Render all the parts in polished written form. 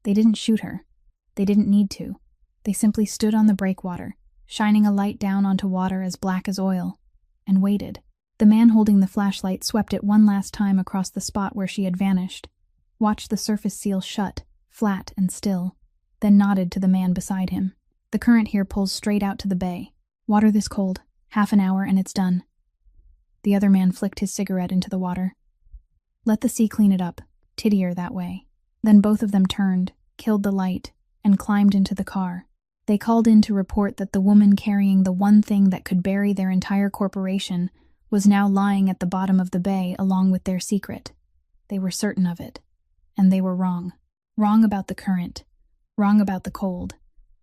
They didn't shoot her. They didn't need to. They simply stood on the breakwater, shining a light down onto water as black as oil, and waited. The man holding the flashlight swept it one last time across the spot where she had vanished, watched the surface seal shut, flat and still, then nodded to the man beside him. The current here pulls straight out to the bay. Water this cold. Half an hour and it's done. The other man flicked his cigarette into the water. Let the sea clean it up. Tiddier that way. Then both of them turned, killed the light, and climbed into the car. They called in to report that the woman carrying the one thing that could bury their entire corporation was now lying at the bottom of the bay along with their secret. They were certain of it. And they were wrong. Wrong about the current. Wrong about the cold.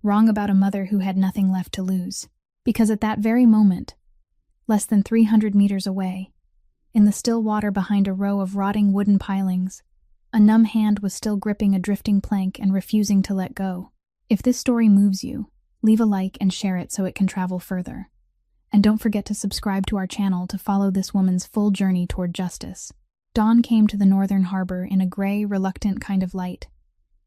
Wrong about a mother who had nothing left to lose. Because at that very moment, less than 300 meters away, in the still water behind a row of rotting wooden pilings, a numb hand was still gripping a drifting plank and refusing to let go. If this story moves you, leave a like and share it so it can travel further. And don't forget to subscribe to our channel to follow this woman's full journey toward justice. Dawn came to the northern harbor in a gray, reluctant kind of light,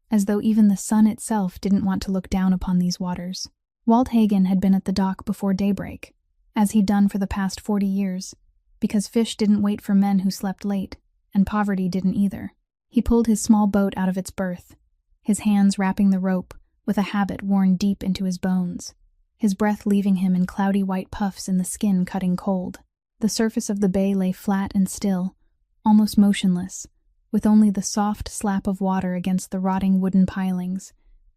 as though even the sun itself didn't want to look down upon these waters. Walt Hagen had been at the dock before daybreak, as he'd done for the past 40 years, because fish didn't wait for men who slept late, and poverty didn't either. He pulled his small boat out of its berth, his hands wrapping the rope with a habit worn deep into his bones, his breath leaving him in cloudy white puffs in the skin cutting cold. The surface of the bay lay flat and still, almost motionless, with only the soft slap of water against the rotting wooden pilings,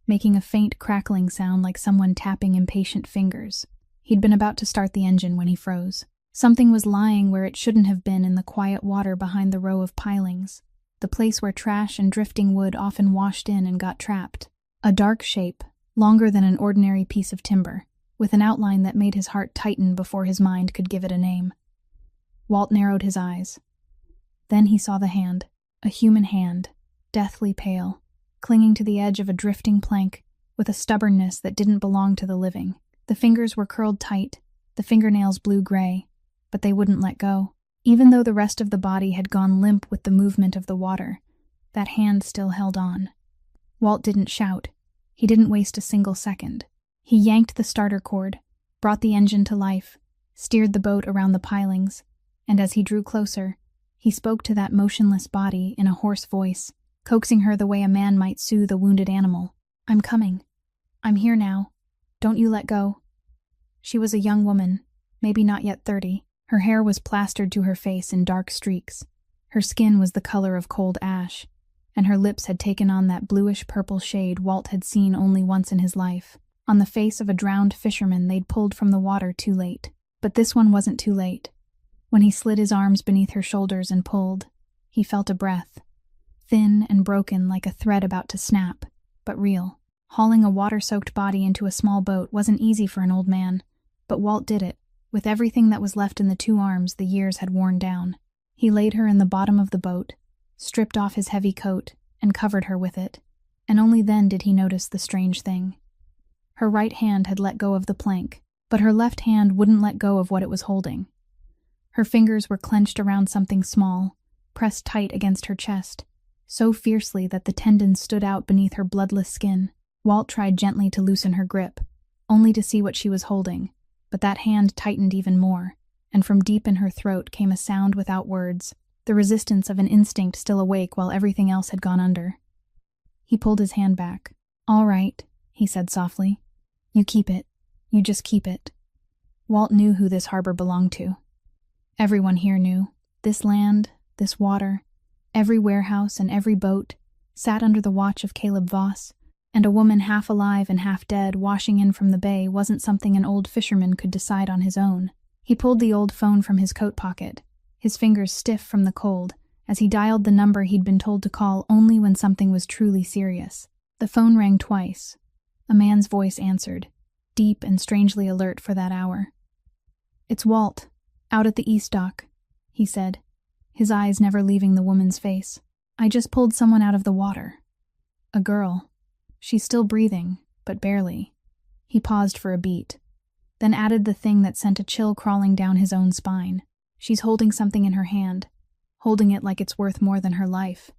making a faint crackling sound like someone tapping impatient fingers. He'd been about to start the engine when he froze. Something was lying where it shouldn't have been in the quiet water behind the row of pilings, the place where trash and drifting wood often washed in and got trapped. A dark shape, longer than an ordinary piece of timber, with an outline that made his heart tighten before his mind could give it a name. Walt narrowed his eyes. Then he saw the hand, a human hand, deathly pale, clinging to the edge of a drifting plank with a stubbornness that didn't belong to the living. The fingers were curled tight, the fingernails blue-gray, but they wouldn't let go. Even though the rest of the body had gone limp with the movement of the water, that hand still held on. Walt didn't shout. He didn't waste a single second. He yanked the starter cord, brought the engine to life, steered the boat around the pilings, and as he drew closer, he spoke to that motionless body in a hoarse voice, coaxing her the way a man might soothe a wounded animal. "I'm coming. I'm here now. Don't you let go." She was a young woman, maybe not yet 30. Her hair was plastered to her face in dark streaks. Her skin was the color of cold ash, and her lips had taken on that bluish-purple shade Walt had seen only once in his life, on the face of a drowned fisherman they'd pulled from the water too late. But this one wasn't too late. When he slid his arms beneath her shoulders and pulled, he felt a breath, thin and broken like a thread about to snap, but real. Hauling a water-soaked body into a small boat wasn't easy for an old man, but Walt did it, with everything that was left in the two arms the years had worn down. He laid her in the bottom of the boat, stripped off his heavy coat, and covered her with it, and only then did he notice the strange thing. Her right hand had let go of the plank, but her left hand wouldn't let go of what it was holding. Her fingers were clenched around something small, pressed tight against her chest, so fiercely that the tendons stood out beneath her bloodless skin. Walt tried gently to loosen her grip, only to see what she was holding, but that hand tightened even more, and from deep in her throat came a sound without words, the resistance of an instinct still awake while everything else had gone under. He pulled his hand back. "All right," he said softly. "You keep it. You just keep it." Walt knew who this harbor belonged to. Everyone here knew. This land, this water, every warehouse and every boat sat under the watch of Caleb Voss, and a woman half alive and half dead washing in from the bay wasn't something an old fisherman could decide on his own. He pulled the old phone from his coat pocket, his fingers stiff from the cold, as he dialed the number he'd been told to call only when something was truly serious. The phone rang twice. A man's voice answered, deep and strangely alert for that hour. "It's Walt, out at the East Dock," he said, his eyes never leaving the woman's face. "I just pulled someone out of the water. A girl. She's still breathing, but barely." He paused for a beat, then added the thing that sent a chill crawling down his own spine. "She's holding something in her hand, holding it like it's worth more than her life.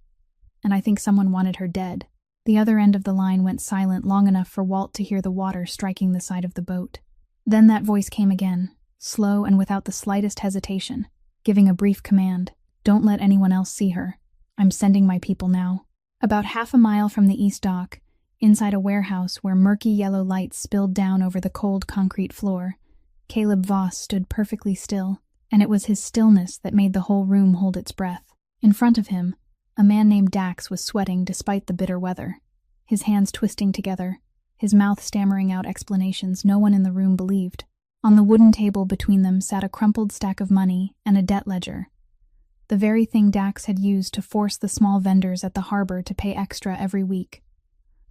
And I think someone wanted her dead." The other end of the line went silent long enough for Walt to hear the water striking the side of the boat. Then that voice came again, slow and without the slightest hesitation, giving a brief command. "Don't let anyone else see her. I'm sending my people now." About half a mile from the east dock, inside a warehouse where murky yellow lights spilled down over the cold concrete floor, Caleb Voss stood perfectly still, and it was his stillness that made the whole room hold its breath. In front of him, a man named Dax was sweating despite the bitter weather, his hands twisting together, his mouth stammering out explanations no one in the room believed. On the wooden table between them sat a crumpled stack of money and a debt ledger, the very thing Dax had used to force the small vendors at the harbor to pay extra every week.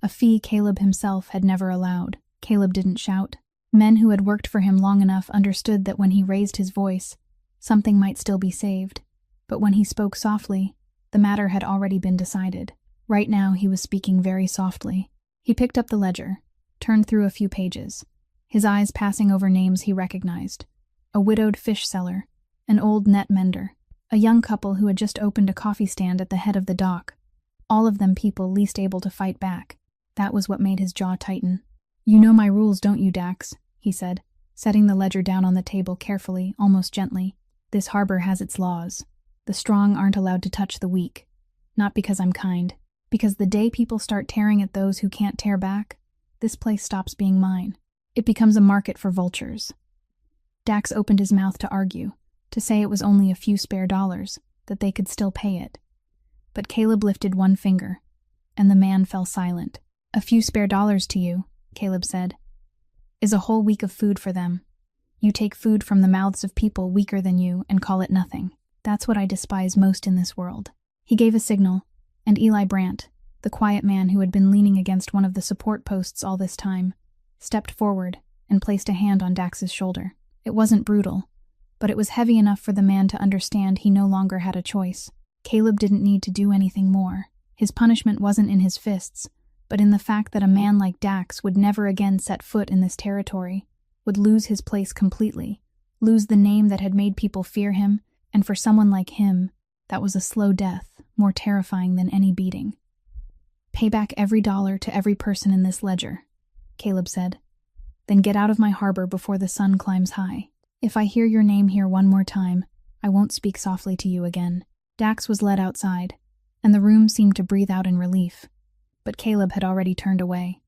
A fee Caleb himself had never allowed. Caleb didn't shout. Men who had worked for him long enough understood that when he raised his voice, something might still be saved. But when he spoke softly, the matter had already been decided. Right now he was speaking very softly. He picked up the ledger, turned through a few pages, his eyes passing over names he recognized. A widowed fish seller, an old net mender, a young couple who had just opened a coffee stand at the head of the dock. All of them people least able to fight back. That was what made his jaw tighten. "You know my rules, don't you, Dax?" he said, setting the ledger down on the table carefully, almost gently. "This harbor has its laws. The strong aren't allowed to touch the weak. Not because I'm kind. Because the day people start tearing at those who can't tear back, this place stops being mine. It becomes a market for vultures." Dax opened his mouth to argue, to say it was only a few spare dollars, that they could still pay it. But Caleb lifted one finger, and the man fell silent. "A few spare dollars to you," Caleb said, "is a whole week of food for them. You take food from the mouths of people weaker than you and call it nothing. That's what I despise most in this world." He gave a signal, and Eli Brandt, the quiet man who had been leaning against one of the support posts all this time, stepped forward and placed a hand on Dax's shoulder. It wasn't brutal, but it was heavy enough for the man to understand he no longer had a choice. Caleb didn't need to do anything more. His punishment wasn't in his fists, but in the fact that a man like Dax would never again set foot in this territory, would lose his place completely, lose the name that had made people fear him, and for someone like him, that was a slow death, more terrifying than any beating. "Pay back every dollar to every person in this ledger," Caleb said. "Then get out of my harbor before the sun climbs high. If I hear your name here one more time, I won't speak softly to you again." Dax was led outside, and the room seemed to breathe out in relief. But Caleb had already turned away,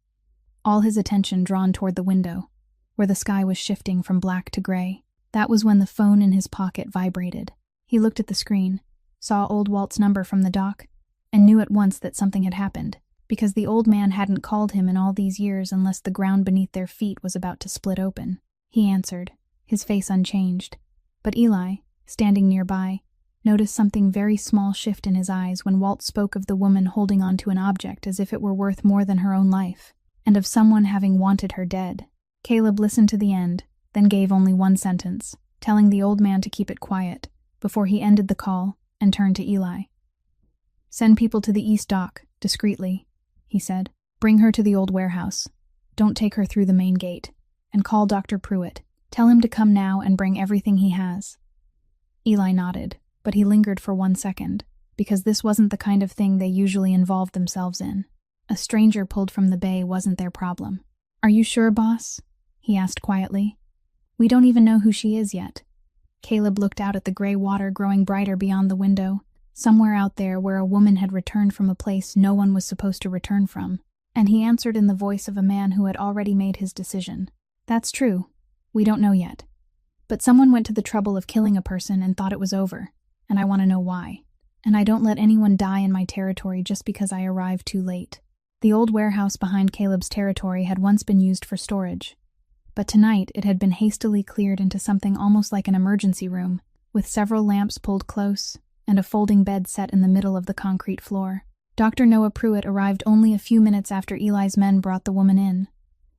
all his attention drawn toward the window, where the sky was shifting from black to gray. That was when the phone in his pocket vibrated. He looked at the screen, saw old Walt's number from the dock, and knew at once that something had happened, because the old man hadn't called him in all these years unless the ground beneath their feet was about to split open. He answered, his face unchanged, but Eli, standing nearby, noticed something very small shift in his eyes when Walt spoke of the woman holding onto an object as if it were worth more than her own life, and of someone having wanted her dead. Caleb listened to the end, then gave only one sentence, telling the old man to keep it quiet, before he ended the call and turned to Eli. "Send people to the east dock, discreetly," he said. "Bring her to the old warehouse. Don't take her through the main gate. And call Dr. Pruitt. Tell him to come now and bring everything he has." Eli nodded, but he lingered for 1 second, because this wasn't the kind of thing they usually involved themselves in. A stranger pulled from the bay wasn't their problem. "Are you sure, boss?" he asked quietly. "We don't even know who she is yet." Caleb looked out at the gray water growing brighter beyond the window, somewhere out there where a woman had returned from a place no one was supposed to return from, and he answered in the voice of a man who had already made his decision. "That's true. We don't know yet. But someone went to the trouble of killing a person and thought it was over, and I want to know why. And I don't let anyone die in my territory just because I arrived too late." The old warehouse behind Caleb's territory had once been used for storage, but tonight it had been hastily cleared into something almost like an emergency room, with several lamps pulled close and a folding bed set in the middle of the concrete floor. Dr. Noah Pruitt arrived only a few minutes after Eli's men brought the woman in,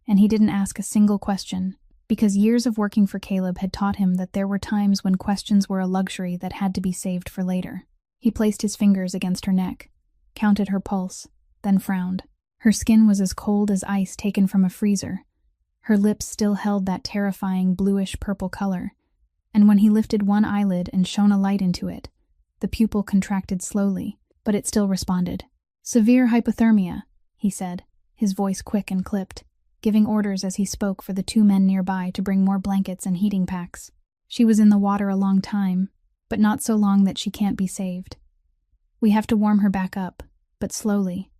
and he didn't ask a single question, because years of working for Caleb had taught him that there were times when questions were a luxury that had to be saved for later. He placed his fingers against her neck, counted her pulse, then frowned. Her skin was as cold as ice taken from a freezer. Her lips still held that terrifying bluish-purple color, and when he lifted one eyelid and shone a light into it, the pupil contracted slowly, but it still responded. "Severe hypothermia," he said, his voice quick and clipped, giving orders as he spoke for the 2 men nearby to bring more blankets and heating packs. She was in the water a long time, but not so long that she can't be saved. We have to warm her back up, but slowly.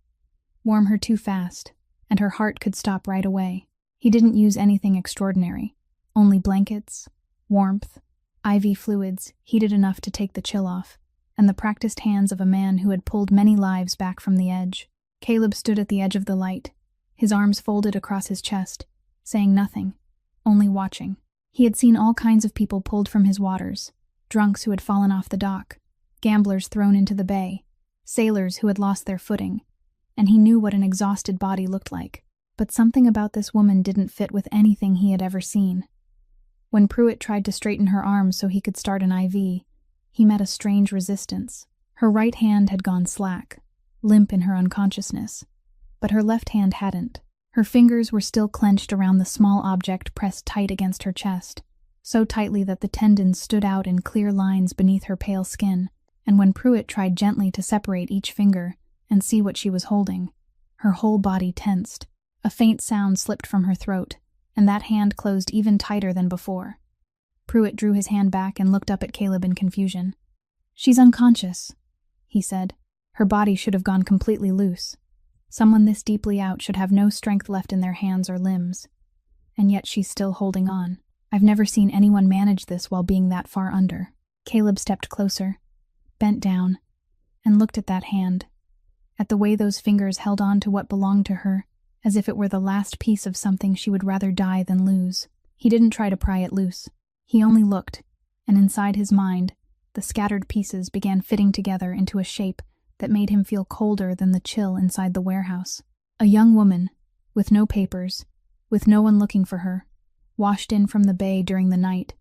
Warm her too fast, and her heart could stop right away. He didn't use anything extraordinary, only blankets, warmth, IV fluids heated enough to take the chill off, and the practiced hands of a man who had pulled many lives back from the edge. Caleb stood at the edge of the light, his arms folded across his chest, saying nothing, only watching. He had seen all kinds of people pulled from his waters, drunks who had fallen off the dock, gamblers thrown into the bay, sailors who had lost their footing, and he knew what an exhausted body looked like. But something about this woman didn't fit with anything he had ever seen. When Pruitt tried to straighten her arms so he could start an IV, he met a strange resistance. Her right hand had gone slack, limp in her unconsciousness, but her left hand hadn't. Her fingers were still clenched around the small object pressed tight against her chest, so tightly that the tendons stood out in clear lines beneath her pale skin, and when Pruitt tried gently to separate each finger and see what she was holding, her whole body tensed. A faint sound slipped from her throat, and that hand closed even tighter than before. Pruitt drew his hand back and looked up at Caleb in confusion. "She's unconscious," he said. "Her body should have gone completely loose. Someone this deeply out should have no strength left in their hands or limbs. And yet she's still holding on. I've never seen anyone manage this while being that far under." Caleb stepped closer, bent down, and looked at that hand, at the way those fingers held on to what belonged to her, as if it were the last piece of something she would rather die than lose. He didn't try to pry it loose. He only looked, and inside his mind, the scattered pieces began fitting together into a shape that made him feel colder than the chill inside the warehouse. A young woman, with no papers, with no one looking for her, washed in from the bay during the night,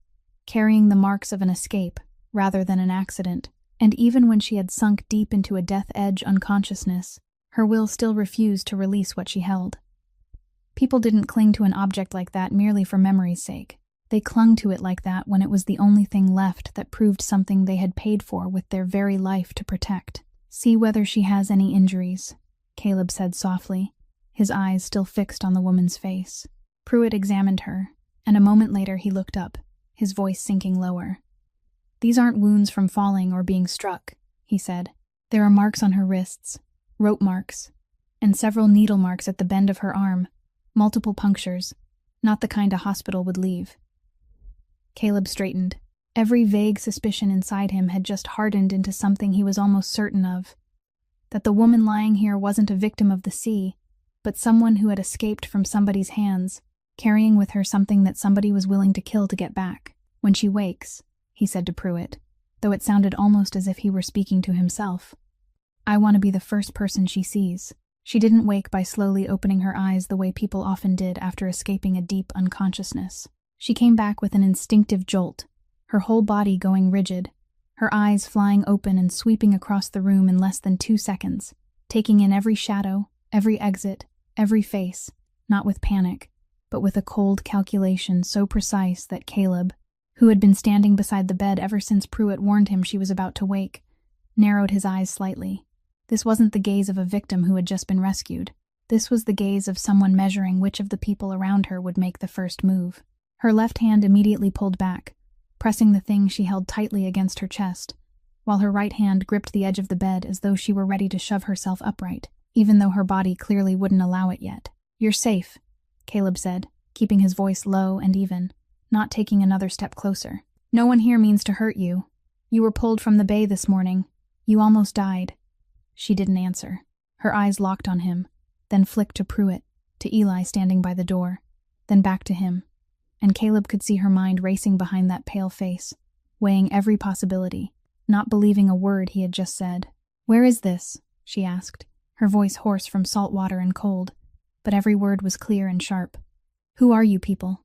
carrying the marks of an escape rather than an accident, and even when she had sunk deep into a death-edge unconsciousness, her will still refused to release what she held. People didn't cling to an object like that merely for memory's sake. They clung to it like that when it was the only thing left that proved something they had paid for with their very life to protect. "See whether she has any injuries," Caleb said softly, his eyes still fixed on the woman's face. Pruitt examined her, and a moment later he looked up, his voice sinking lower. "These aren't wounds from falling or being struck," he said. "There are marks on her wrists, rope marks, and several needle marks at the bend of her arm, multiple punctures, not the kind a hospital would leave." Caleb straightened. Every vague suspicion inside him had just hardened into something he was almost certain of, that the woman lying here wasn't a victim of the sea, but someone who had escaped from somebody's hands, carrying with her something that somebody was willing to kill to get back. "When she wakes," he said to Pruitt, though it sounded almost as if he were speaking to himself, "I want to be the first person she sees." She didn't wake by slowly opening her eyes the way people often did after escaping a deep unconsciousness. She came back with an instinctive jolt, her whole body going rigid, her eyes flying open and sweeping across the room in less than 2 seconds, taking in every shadow, every exit, every face, not with panic, but with a cold calculation so precise that Caleb, who had been standing beside the bed ever since Pruitt warned him she was about to wake, narrowed his eyes slightly. This wasn't the gaze of a victim who had just been rescued. This was the gaze of someone measuring which of the people around her would make the first move. Her left hand immediately pulled back, pressing the thing she held tightly against her chest, while her right hand gripped the edge of the bed as though she were ready to shove herself upright, even though her body clearly wouldn't allow it yet. "You're safe," Caleb said, keeping his voice low and even, not taking another step closer. "No one here means to hurt you. You were pulled from the bay this morning. You almost died." She didn't answer. Her eyes locked on him, then flicked to Pruitt, to Eli standing by the door, then back to him. And Caleb could see her mind racing behind that pale face, weighing every possibility, not believing a word he had just said. "Where is this?" she asked, her voice hoarse from salt water and cold, but every word was clear and sharp. "Who are you people?"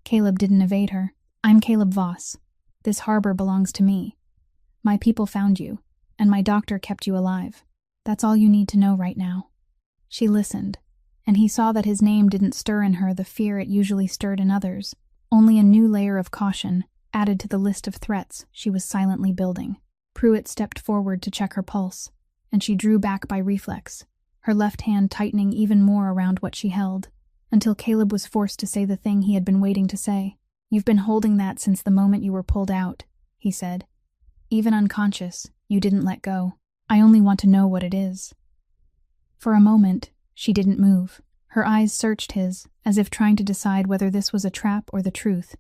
Caleb didn't evade her. "I'm Caleb Voss. This harbor belongs to me. My people found you, and my doctor kept you alive. That's all you need to know right now." She listened, and he saw that his name didn't stir in her the fear it usually stirred in others, only a new layer of caution added to the list of threats she was silently building. Pruitt stepped forward to check her pulse, and she drew back by reflex, her left hand tightening even more around what she held, until Caleb was forced to say the thing he had been waiting to say. "You've been holding that since the moment you were pulled out," he said. "Even unconscious, you didn't let go. I only want to know what it is." For a moment, she didn't move. Her eyes searched his, as if trying to decide whether this was a trap or the truth.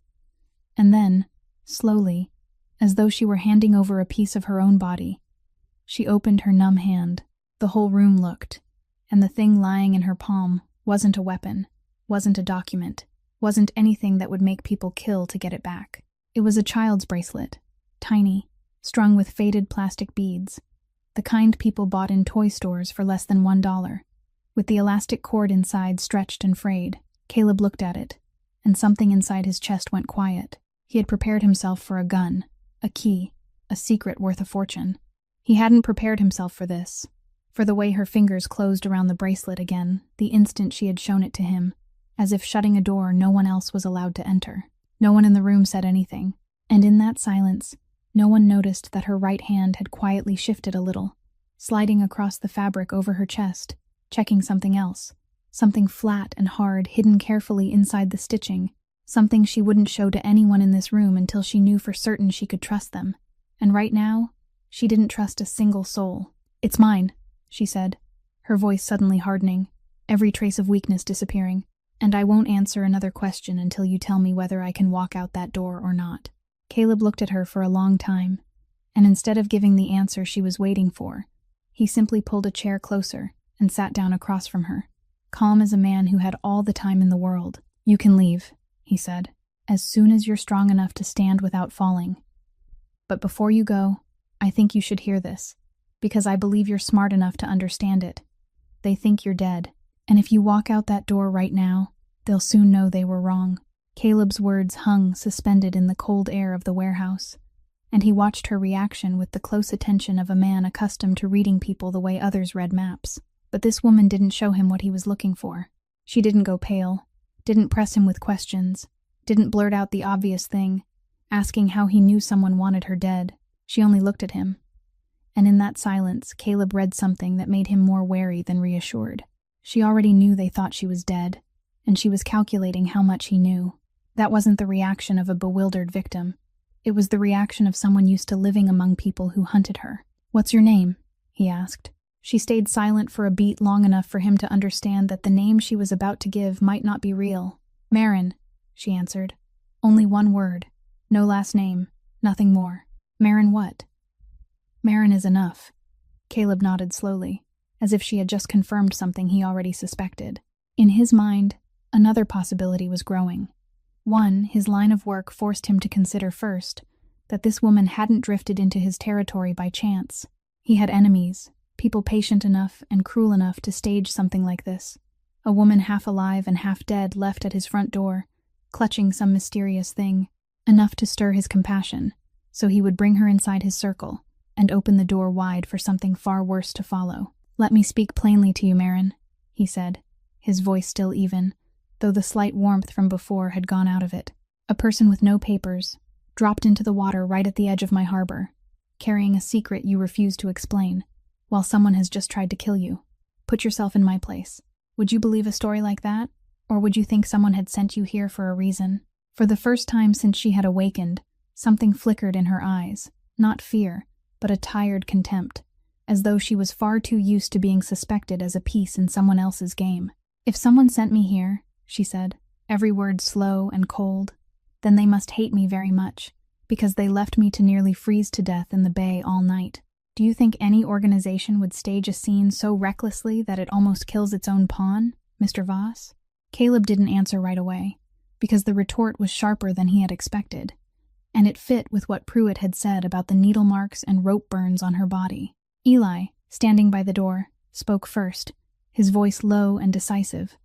And then, slowly, as though she were handing over a piece of her own body, she opened her numb hand. The whole room looked, and the thing lying in her palm wasn't a weapon, wasn't a document, wasn't anything that would make people kill to get it back. It was a child's bracelet, tiny, strung with faded plastic beads, the kind people bought in toy stores for less than $1. With the elastic cord inside stretched and frayed, Caleb looked at it, and something inside his chest went quiet. He had prepared himself for a gun, a key, a secret worth a fortune. He hadn't prepared himself for this, for the way her fingers closed around the bracelet again the instant she had shown it to him, as if shutting a door no one else was allowed to enter. No one in the room said anything, and in that silence, no one noticed that her right hand had quietly shifted a little, sliding across the fabric over her chest, checking something else, something flat and hard hidden carefully inside the stitching, something she wouldn't show to anyone in this room until she knew for certain she could trust them. And right now, she didn't trust a single soul. "It's mine," she said, her voice suddenly hardening, every trace of weakness disappearing. "And I won't answer another question until you tell me whether I can walk out that door or not." Caleb looked at her for a long time, and instead of giving the answer she was waiting for, he simply pulled a chair closer and sat down across from her, calm as a man who had all the time in the world. "You can leave," he said, "as soon as you're strong enough to stand without falling. But before you go, I think you should hear this, because I believe you're smart enough to understand it. They think you're dead, and if you walk out that door right now, they'll soon know they were wrong." Caleb's words hung suspended in the cold air of the warehouse, and he watched her reaction with the close attention of a man accustomed to reading people the way others read maps. But this woman didn't show him what he was looking for. She didn't go pale, didn't press him with questions, didn't blurt out the obvious thing, asking how he knew someone wanted her dead. She only looked at him. And in that silence, Caleb read something that made him more wary than reassured. She already knew they thought she was dead, and she was calculating how much he knew. That wasn't the reaction of a bewildered victim. It was the reaction of someone used to living among people who hunted her. "What's your name?" he asked. She stayed silent for a beat long enough for him to understand that the name she was about to give might not be real. "Marin," she answered. "Only one word. No last name. Nothing more." "Marin what?" "Marin is enough." Caleb nodded slowly, as if she had just confirmed something he already suspected. In his mind, another possibility was growing. One, his line of work forced him to consider first, that this woman hadn't drifted into his territory by chance. He had enemies, people patient enough and cruel enough to stage something like this. A woman half alive and half dead left at his front door, clutching some mysterious thing, enough to stir his compassion, so he would bring her inside his circle and open the door wide for something far worse to follow. "Let me speak plainly to you, Marin," he said, his voice still even, though the slight warmth from before had gone out of it. "A person with no papers, dropped into the water right at the edge of my harbor, carrying a secret you refuse to explain, while someone has just tried to kill you. Put yourself in my place. Would you believe a story like that? Or would you think someone had sent you here for a reason?" For the first time since she had awakened, something flickered in her eyes, not fear, but a tired contempt, as though she was far too used to being suspected as a piece in someone else's game. "If someone sent me here," she said, every word slow and cold, "then they must hate me very much, because they left me to nearly freeze to death in the bay all night. Do you think any organization would stage a scene so recklessly that it almost kills its own pawn, Mr. Voss?" Caleb didn't answer right away, because the retort was sharper than he had expected, and it fit with what Pruitt had said about the needle marks and rope burns on her body. Eli, standing by the door, spoke first, his voice low and decisive,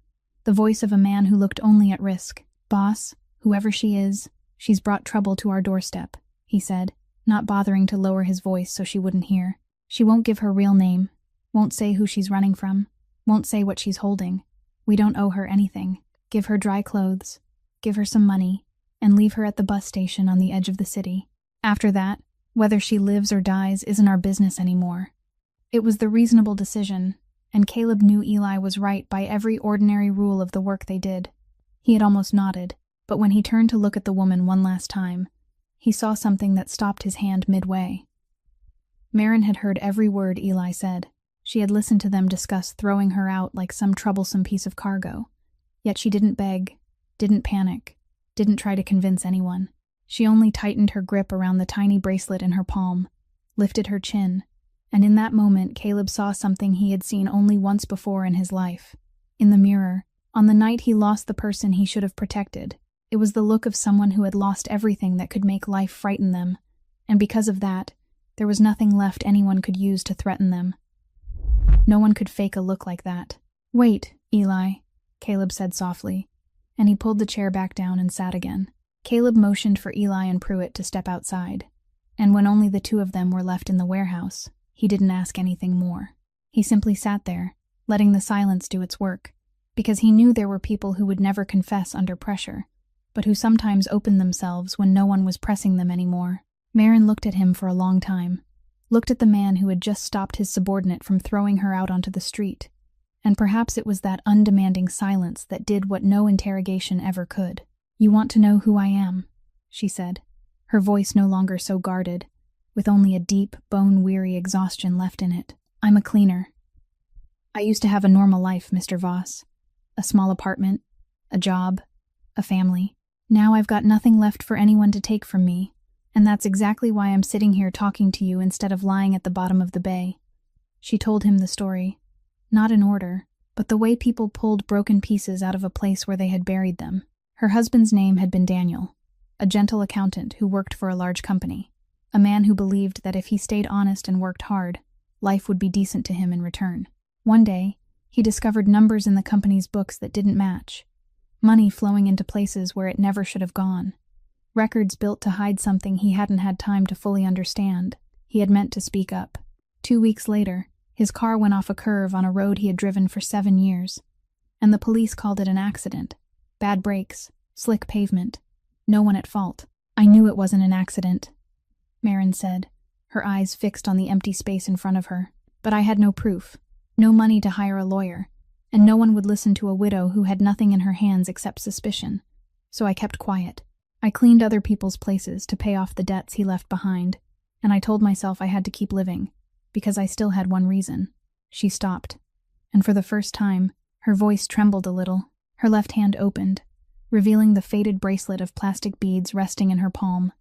the voice of a man who looked only at risk. "Boss, whoever she is, she's brought trouble to our doorstep," he said, not bothering to lower his voice so she wouldn't hear. "She won't give her real name, won't say who she's running from, won't say what she's holding. We don't owe her anything. Give her dry clothes, give her some money, and leave her at the bus station on the edge of the city. After that, whether she lives or dies isn't our business anymore." It was the reasonable decision, and Caleb knew Eli was right by every ordinary rule of the work they did. He had almost nodded, but when he turned to look at the woman one last time, he saw something that stopped his hand midway. Marin had heard every word Eli said. She had listened to them discuss throwing her out like some troublesome piece of cargo. Yet she didn't beg, didn't panic, didn't try to convince anyone. She only tightened her grip around the tiny bracelet in her palm, lifted her chin, and in that moment Caleb saw something he had seen only once before in his life. In the mirror, on the night he lost the person he should have protected, it was the look of someone who had lost everything that could make life frighten them, and because of that, there was nothing left anyone could use to threaten them. No one could fake a look like that. "Wait, Eli," Caleb said softly, and he pulled the chair back down and sat again. Caleb motioned for Eli and Pruitt to step outside, and when only the two of them were left in the warehouse, he didn't ask anything more. He simply sat there, letting the silence do its work, because he knew there were people who would never confess under pressure, but who sometimes opened themselves when no one was pressing them anymore. Marin looked at him for a long time, looked at the man who had just stopped his subordinate from throwing her out onto the street, and perhaps it was that undemanding silence that did what no interrogation ever could. "You want to know who I am," she said, her voice no longer so guarded, with only a deep, bone-weary exhaustion left in it. "I'm a cleaner. I used to have a normal life, Mr. Voss. A small apartment, a job, a family. Now I've got nothing left for anyone to take from me, and that's exactly why I'm sitting here talking to you instead of lying at the bottom of the bay." She told him the story, not in order, but the way people pulled broken pieces out of a place where they had buried them. Her husband's name had been Daniel, a gentle accountant who worked for a large company, a man who believed that if he stayed honest and worked hard, life would be decent to him in return. One day, he discovered numbers in the company's books that didn't match, money flowing into places where it never should have gone, records built to hide something he hadn't had time to fully understand. He had meant to speak up. 2 weeks later, his car went off a curve on a road he had driven for 7 years, and the police called it an accident. Bad brakes, slick pavement, no one at fault. "I knew it wasn't an accident," Marin said, her eyes fixed on the empty space in front of her. "But I had no proof, no money to hire a lawyer, and no one would listen to a widow who had nothing in her hands except suspicion. So I kept quiet. I cleaned other people's places to pay off the debts he left behind, and I told myself I had to keep living, because I still had one reason." She stopped, and for the first time, her voice trembled a little. Her left hand opened, revealing the faded bracelet of plastic beads resting in her palm.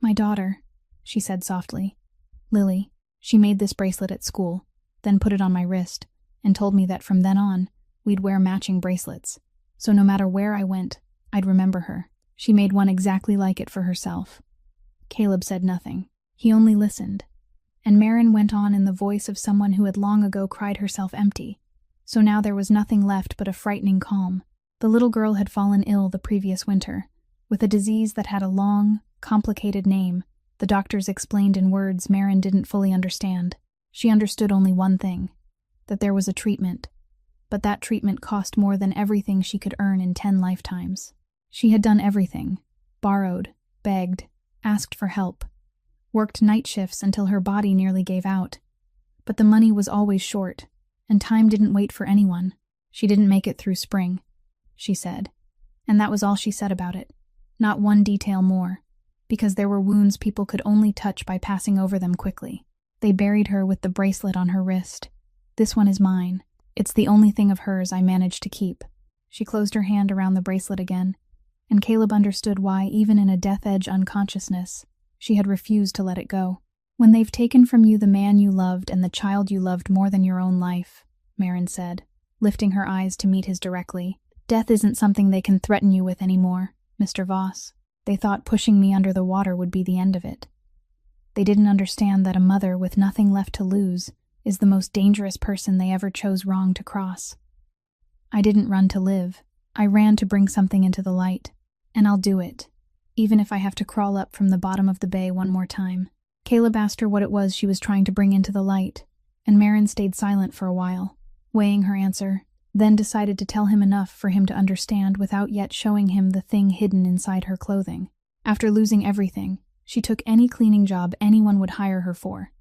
"My daughter," she said softly. "Lily. She made this bracelet at school, then put it on my wrist, and told me that from then on, we'd wear matching bracelets, so no matter where I went, I'd remember her. She made one exactly like it for herself." Caleb said nothing. He only listened, and Marin went on in the voice of someone who had long ago cried herself empty. So now there was nothing left but a frightening calm. The little girl had fallen ill the previous winter, with a disease that had a long, complicated name the doctors explained in words Marin didn't fully understand. She understood only one thing, that there was a treatment, but that treatment cost more than everything she could earn in 10 lifetimes. She had done everything, borrowed, begged, asked for help, worked night shifts until her body nearly gave out, but the money was always short, and time didn't wait for anyone. She didn't make it through spring, she said, and that was all she said about it, not one detail more, because there were wounds people could only touch by passing over them quickly. They buried her with the bracelet on her wrist. "This one is mine. It's the only thing of hers I managed to keep." She closed her hand around the bracelet again, and Caleb understood why, even in a death-edge unconsciousness, she had refused to let it go. "When they've taken from you the man you loved and the child you loved more than your own life," Marin said, lifting her eyes to meet his directly, "death isn't something they can threaten you with anymore, Mr. Voss. They thought pushing me under the water would be the end of it. They didn't understand that a mother with nothing left to lose is the most dangerous person they ever chose wrong to cross. I didn't run to live. I ran to bring something into the light, and I'll do it, even if I have to crawl up from the bottom of the bay one more time." Caleb asked her what it was she was trying to bring into the light, and Marin stayed silent for a while, weighing her answer, then decided to tell him enough for him to understand without yet showing him the thing hidden inside her clothing. After losing everything, she took any cleaning job anyone would hire her for,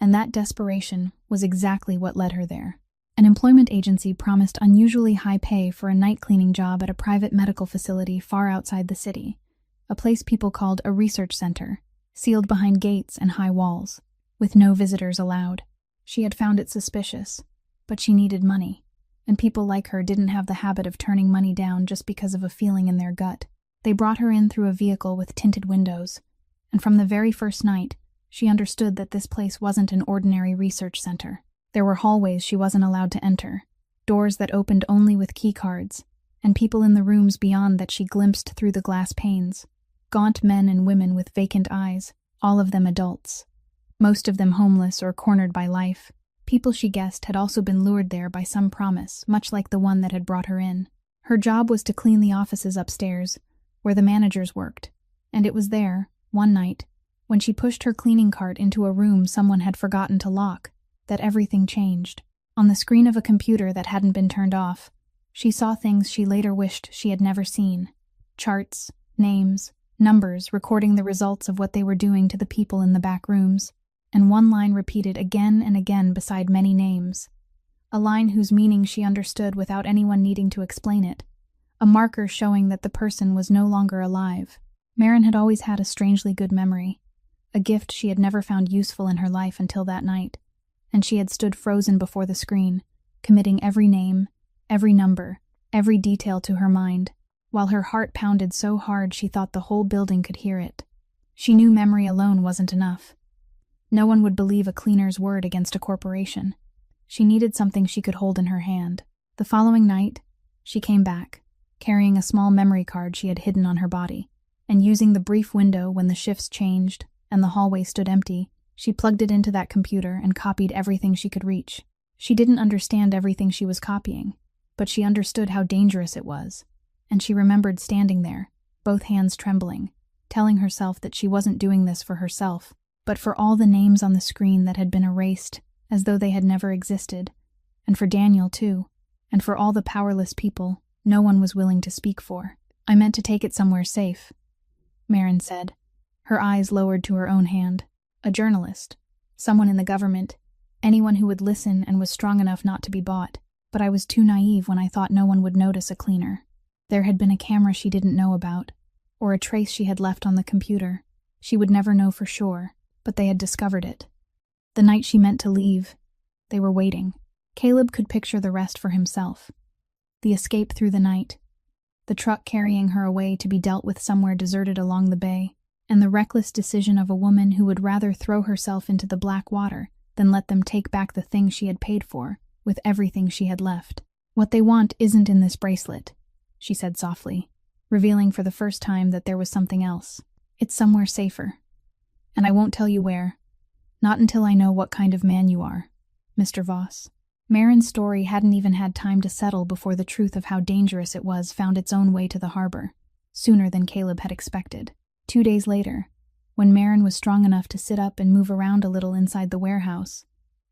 and that desperation was exactly what led her there. An employment agency promised unusually high pay for a night cleaning job at a private medical facility far outside the city, a place people called a research center, sealed behind gates and high walls, with no visitors allowed. She had found it suspicious, but she needed money, and people like her didn't have the habit of turning money down just because of a feeling in their gut. They brought her in through a vehicle with tinted windows, and from the very first night, she understood that this place wasn't an ordinary research center. There were hallways she wasn't allowed to enter, doors that opened only with key cards, and people in the rooms beyond that she glimpsed through the glass panes. Gaunt men and women with vacant eyes, all of them adults. Most of them homeless or cornered by life. People she guessed had also been lured there by some promise, much like the one that had brought her in. Her job was to clean the offices upstairs, where the managers worked, and it was there, one night, when she pushed her cleaning cart into a room someone had forgotten to lock, that everything changed. On the screen of a computer that hadn't been turned off, she saw things she later wished she had never seen. Charts, names, numbers recording the results of what they were doing to the people in the back rooms, and one line repeated again and again beside many names. A line whose meaning she understood without anyone needing to explain it. A marker showing that the person was no longer alive. Marin had always had a strangely good memory, a gift she had never found useful in her life until that night, and she had stood frozen before the screen, committing every name, every number, every detail to her mind, while her heart pounded so hard she thought the whole building could hear it. She knew memory alone wasn't enough. No one would believe a cleaner's word against a corporation. She needed something she could hold in her hand. The following night, she came back, carrying a small memory card she had hidden on her body, and using the brief window when the shifts changed and the hallway stood empty, she plugged it into that computer and copied everything she could reach. She didn't understand everything she was copying, but she understood how dangerous it was, and she remembered standing there, both hands trembling, telling herself that she wasn't doing this for herself, but for all the names on the screen that had been erased as though they had never existed, and for Daniel too, and for all the powerless people no one was willing to speak for. "I meant to take it somewhere safe," Marin said, her eyes lowered to her own hand. "A journalist, someone in the government, anyone who would listen and was strong enough not to be bought. But I was too naive when I thought no one would notice a cleaner. There had been a camera she didn't know about, or a trace she had left on the computer. She would never know for sure, but they had discovered it. The night she meant to leave, they were waiting. Caleb could picture the rest for himself. The escape through the night, the truck carrying her away to be dealt with somewhere deserted along the bay, and the reckless decision of a woman who would rather throw herself into the black water than let them take back the thing she had paid for, with everything she had left. "What they want isn't in this bracelet," she said softly, revealing for the first time that there was something else. "It's somewhere safer. And I won't tell you where. Not until I know what kind of man you are, Mr. Voss." Marin's story hadn't even had time to settle before the truth of how dangerous it was found its own way to the harbor, sooner than Caleb had expected. 2 days later, when Marin was strong enough to sit up and move around a little inside the warehouse,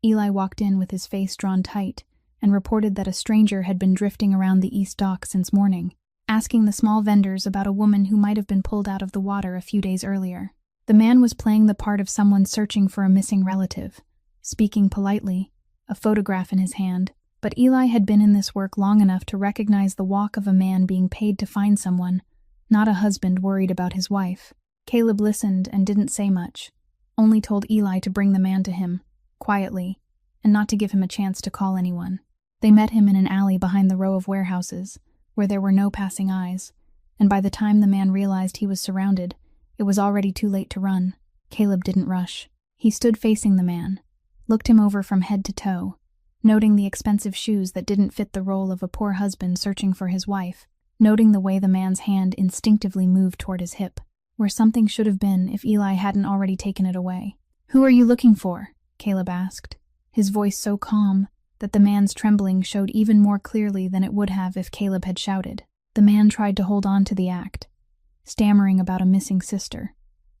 Eli walked in with his face drawn tight and reported that a stranger had been drifting around the East Dock since morning, asking the small vendors about a woman who might have been pulled out of the water a few days earlier. The man was playing the part of someone searching for a missing relative, speaking politely, a photograph in his hand, but Eli had been in this work long enough to recognize the walk of a man being paid to find someone, not a husband worried about his wife. Caleb listened and didn't say much, only told Eli to bring the man to him, quietly, and not to give him a chance to call anyone. They met him in an alley behind the row of warehouses, where there were no passing eyes, and by the time the man realized he was surrounded, it was already too late to run. Caleb didn't rush. He stood facing the man, looked him over from head to toe, noting the expensive shoes that didn't fit the role of a poor husband searching for his wife, noting the way the man's hand instinctively moved toward his hip, where something should have been if Eli hadn't already taken it away. "Who are you looking for?" Caleb asked, his voice so calm that the man's trembling showed even more clearly than it would have if Caleb had shouted. The man tried to hold on to the act, stammering about a missing sister,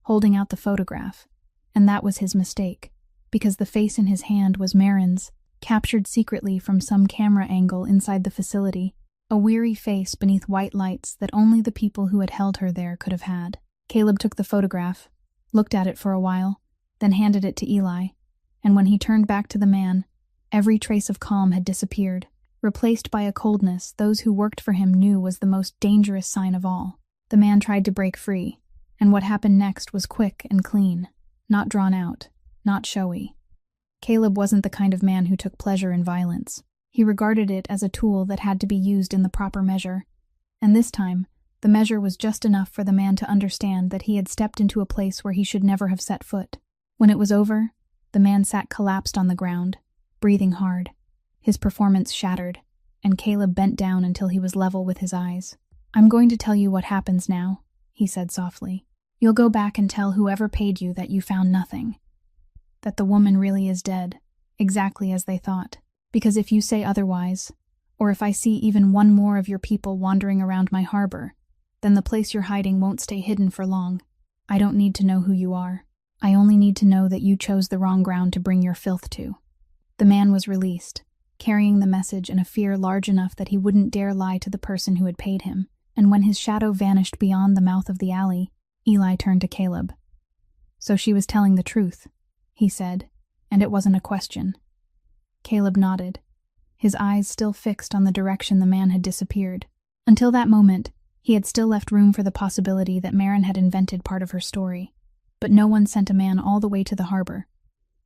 holding out the photograph, and that was his mistake, because the face in his hand was Marin's, captured secretly from some camera angle inside the facility, a weary face beneath white lights that only the people who had held her there could have had. Caleb took the photograph, looked at it for a while, then handed it to Eli, and when he turned back to the man, Every trace of calm had disappeared, replaced by a coldness those who worked for him knew was the most dangerous sign of all. The man tried to break free, and what happened next was quick and clean, not drawn out, not showy. Caleb wasn't the kind of man who took pleasure in violence. He regarded it as a tool that had to be used in the proper measure, and this time, the measure was just enough for the man to understand that he had stepped into a place where he should never have set foot. When it was over, the man sat collapsed on the ground, breathing hard, his performance shattered, and Caleb bent down until he was level with his eyes. "I'm going to tell you what happens now," he said softly. "You'll go back and tell whoever paid you that you found nothing, that the woman really is dead, exactly as they thought. Because if you say otherwise, or if I see even one more of your people wandering around my harbor, then the place you're hiding won't stay hidden for long. I don't need to know who you are. I only need to know that you chose the wrong ground to bring your filth to." The man was released, carrying the message in a fear large enough that he wouldn't dare lie to the person who had paid him, and when his shadow vanished beyond the mouth of the alley, Eli turned to Caleb. "So she was telling the truth," he said, and it wasn't a question. Caleb nodded, his eyes still fixed on the direction the man had disappeared. Until that moment, he had still left room for the possibility that Maren had invented part of her story. But no one sent a man all the way to the harbor,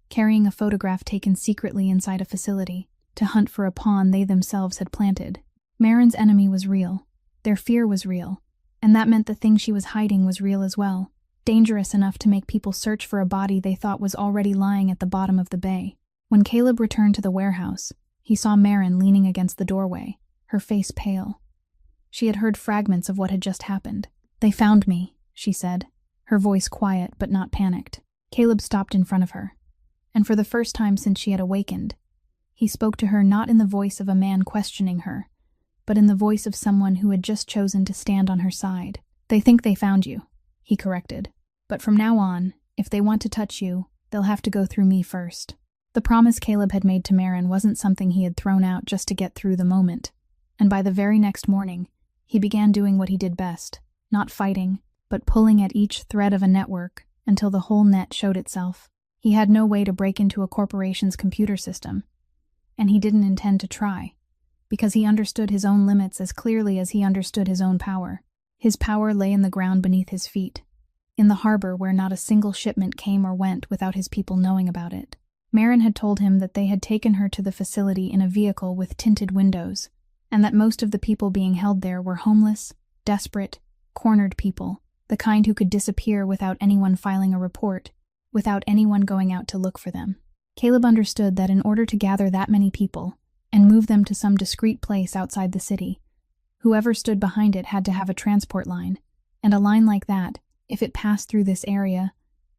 carrying a photograph taken secretly inside a facility, to hunt for a pawn they themselves had planted. Maren's enemy was real, their fear was real, and that meant the thing she was hiding was real as well, dangerous enough to make people search for a body they thought was already lying at the bottom of the bay. When Caleb returned to the warehouse, he saw Maren leaning against the doorway, her face pale. She had heard fragments of what had just happened. "They found me," she said, her voice quiet but not panicked. Caleb stopped in front of her, and for the first time since she had awakened, he spoke to her not in the voice of a man questioning her, but in the voice of someone who had just chosen to stand on her side. "They think they found you," he corrected, "but from now on, if they want to touch you, they'll have to go through me first." The promise Caleb had made to Maren wasn't something he had thrown out just to get through the moment, and by the very next morning, he began doing what he did best, not fighting, but pulling at each thread of a network until the whole net showed itself. He had no way to break into a corporation's computer system, and he didn't intend to try, because he understood his own limits as clearly as he understood his own power. His power lay in the ground beneath his feet, in the harbor where not a single shipment came or went without his people knowing about it. Maren had told him that they had taken her to the facility in a vehicle with tinted windows, and that most of the people being held there were homeless, desperate, cornered people, the kind who could disappear without anyone filing a report, without anyone going out to look for them. Caleb understood that in order to gather that many people and move them to some discreet place outside the city, whoever stood behind it had to have a transport line, and a line like that, if it passed through this area,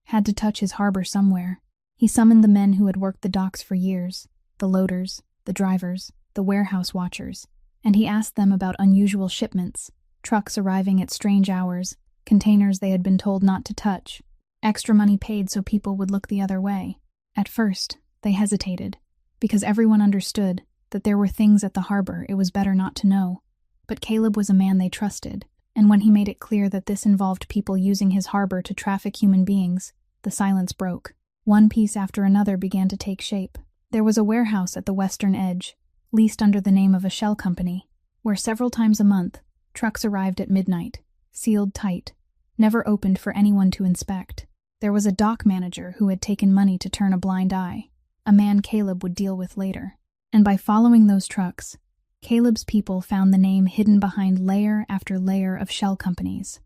had to touch his harbor somewhere. He summoned the men who had worked the docks for years, the loaders, the drivers, the warehouse watchers, and he asked them about unusual shipments, trucks arriving at strange hours, containers they had been told not to touch, extra money paid so people would look the other way. At first, they hesitated, because everyone understood that there were things at the harbor it was better not to know. But Caleb was a man they trusted, and when he made it clear that this involved people using his harbor to traffic human beings, the silence broke. One piece after another began to take shape. There was a warehouse at the western edge, leased under the name of a shell company, where several times a month, trucks arrived at midnight, sealed tight, never opened for anyone to inspect. There was a dock manager who had taken money to turn a blind eye, a man Caleb would deal with later. And by following those trucks, Caleb's people found the name hidden behind layer after layer of shell companies.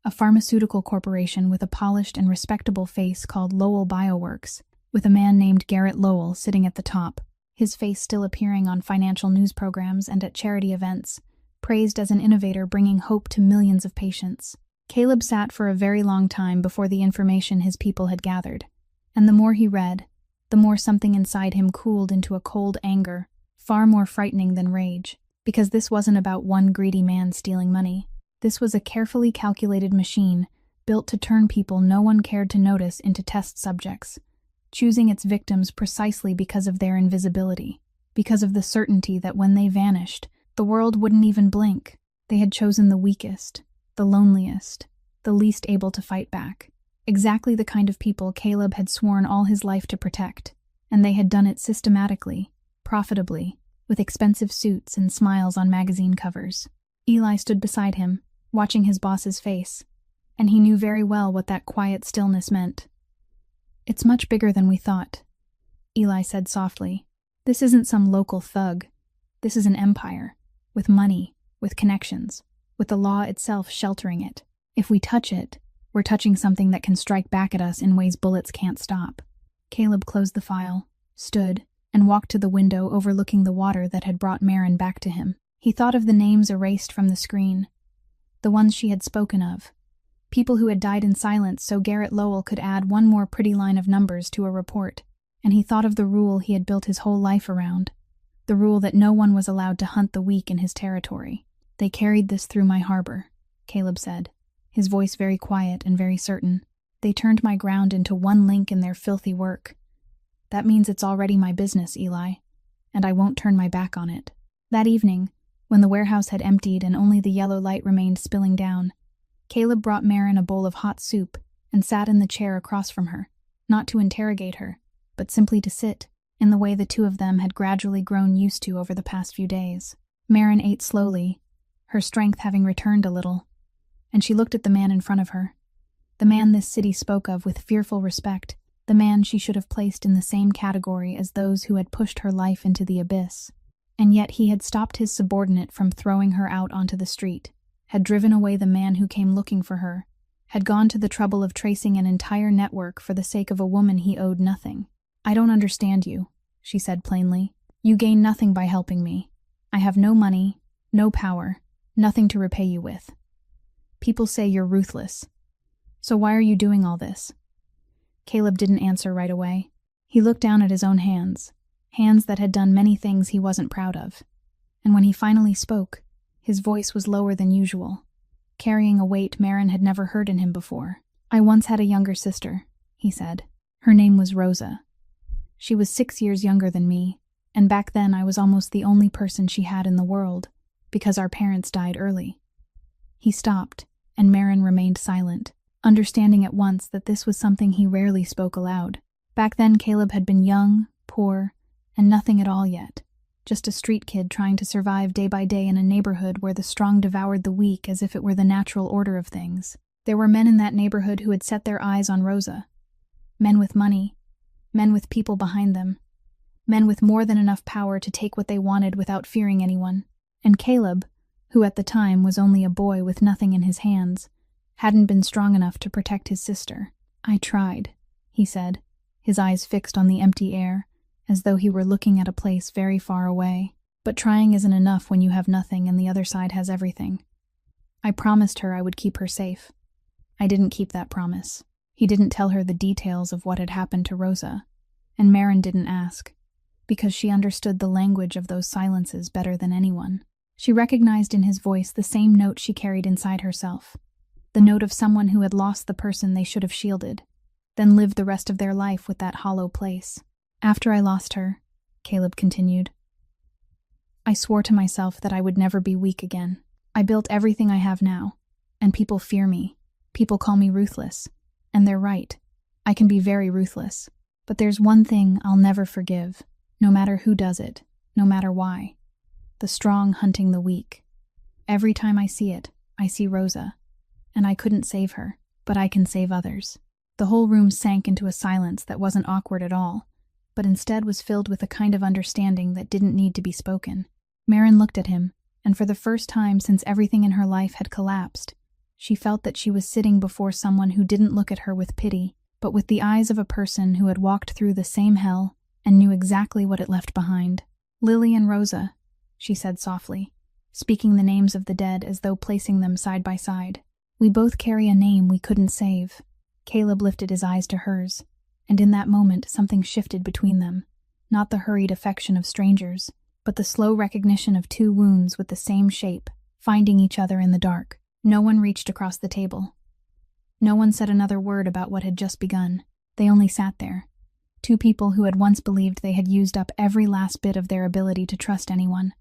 A pharmaceutical corporation with a polished and respectable face called Lowell Bioworks, with a man named Garrett Lowell sitting at the top, his face still appearing on financial news programs and at charity events, praised as an innovator bringing hope to millions of patients. Caleb sat for a very long time before the information his people had gathered, and the more he read, the more something inside him cooled into a cold anger, far more frightening than rage, because this wasn't about one greedy man stealing money. This was a carefully calculated machine, built to turn people no one cared to notice into test subjects, choosing its victims precisely because of their invisibility, because of the certainty that when they vanished, the world wouldn't even blink. They had chosen the weakest, the loneliest, the least able to fight back. Exactly the kind of people Caleb had sworn all his life to protect, and they had done it systematically, profitably, with expensive suits and smiles on magazine covers. Eli stood beside him, watching his boss's face, and he knew very well what that quiet stillness meant. "It's much bigger than we thought," Eli said softly. "This isn't some local thug. This is an empire, with money, with connections, with the law itself sheltering it. If we touch it, we're touching something that can strike back at us in ways bullets can't stop." Caleb closed the file, stood, and walked to the window overlooking the water that had brought Maren back to him. He thought of the names erased from the screen, the ones she had spoken of, people who had died in silence so Garrett Lowell could add one more pretty line of numbers to a report, and he thought of the rule he had built his whole life around, the rule that no one was allowed to hunt the weak in his territory. "They carried this through my harbor," Caleb said, his voice very quiet and very certain. "They turned my ground into one link in their filthy work. That means it's already my business, Eli, and I won't turn my back on it." That evening, when the warehouse had emptied and only the yellow light remained spilling down, Caleb brought Maren a bowl of hot soup and sat in the chair across from her, not to interrogate her, but simply to sit, in the way the two of them had gradually grown used to over the past few days. Maren ate slowly, her strength having returned a little, and she looked at the man in front of her, the man this city spoke of with fearful respect, the man she should have placed in the same category as those who had pushed her life into the abyss. And yet he had stopped his subordinate from throwing her out onto the street, had driven away the man who came looking for her, had gone to the trouble of tracing an entire network for the sake of a woman he owed nothing. "I don't understand you," she said plainly. "You gain nothing by helping me. I have no money, no power, nothing to repay you with. People say you're ruthless. So why are you doing all this?" Caleb didn't answer right away. He looked down at his own hands that had done many things he wasn't proud of. And when he finally spoke, his voice was lower than usual, carrying a weight Maren had never heard in him before. "I once had a younger sister," he said. "Her name was Rosa. She was 6 years younger than me, and back then I was almost the only person she had in the world, because our parents died early." He stopped, and Maren remained silent, understanding at once that this was something he rarely spoke aloud. Back then Caleb had been young, poor, and nothing at all yet, just a street kid trying to survive day by day in a neighborhood where the strong devoured the weak as if it were the natural order of things. There were men in that neighborhood who had set their eyes on Rosa. Men with money, men with people behind them, men with more than enough power to take what they wanted without fearing anyone. And Caleb, who at the time was only a boy with nothing in his hands, hadn't been strong enough to protect his sister. "I tried," he said, his eyes fixed on the empty air, as though he were looking at a place very far away. "But trying isn't enough when you have nothing and the other side has everything. I promised her I would keep her safe. I didn't keep that promise." He didn't tell her the details of what had happened to Rosa, and Maren didn't ask, because she understood the language of those silences better than anyone. She recognized in his voice the same note she carried inside herself, the note of someone who had lost the person they should have shielded, then lived the rest of their life with that hollow place. "After I lost her," Caleb continued, "I swore to myself that I would never be weak again. I built everything I have now, and people fear me. People call me ruthless, and they're right. I can be very ruthless. But there's one thing I'll never forgive, no matter who does it, no matter why. The strong hunting the weak. Every time I see it, I see Rosa, and I couldn't save her, but I can save others." The whole room sank into a silence that wasn't awkward at all, but instead was filled with a kind of understanding that didn't need to be spoken. Maren looked at him, and for the first time since everything in her life had collapsed, she felt that she was sitting before someone who didn't look at her with pity, but with the eyes of a person who had walked through the same hell and knew exactly what it left behind. "Lily and Rosa," she said softly, speaking the names of the dead as though placing them side by side. "We both carry a name we couldn't save." Caleb lifted his eyes to hers, and in that moment something shifted between them, not the hurried affection of strangers, but the slow recognition of two wounds with the same shape, finding each other in the dark. No one reached across the table. No one said another word about what had just begun. They only sat there, two people who had once believed they had used up every last bit of their ability to trust anyone.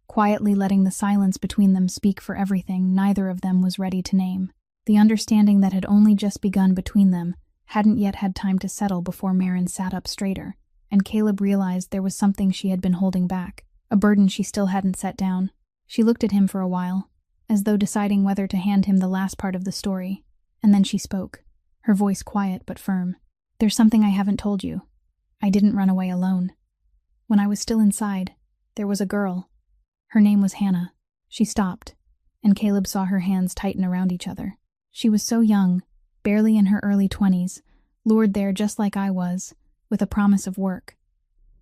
Quietly letting the silence between them speak for everything neither of them was ready to name. The understanding that had only just begun between them hadn't yet had time to settle before Maren sat up straighter, and Caleb realized there was something she had been holding back, a burden she still hadn't set down. She looked at him for a while, as though deciding whether to hand him the last part of the story, and then she spoke, her voice quiet but firm. "There's something I haven't told you. I didn't run away alone. When I was still inside, there was a girl. Her name was Hannah." She stopped, and Caleb saw her hands tighten around each other. She was so young, barely in her early 20s, lured there just like I was, with a promise of work.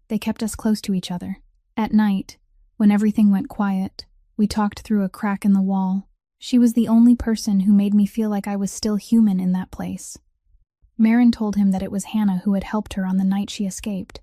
They kept us close to each other. At night, when everything went quiet, we talked through a crack in the wall. She was the only person who made me feel like I was still human in that place. Marin told him that it was Hannah who had helped her on the night she escaped,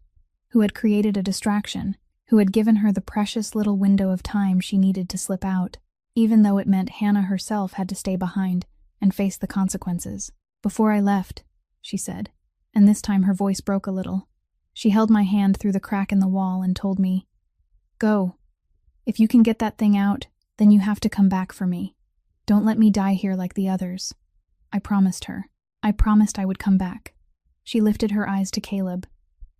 who had created a distraction, who had given her the precious little window of time she needed to slip out, even though it meant Hannah herself had to stay behind and face the consequences. "Before I left," she said, and this time her voice broke a little. She held my hand through the crack in the wall and told me, "Go. If you can get that thing out, then you have to come back for me. Don't let me die here like the others." I promised her. I promised I would come back. She lifted her eyes to Caleb,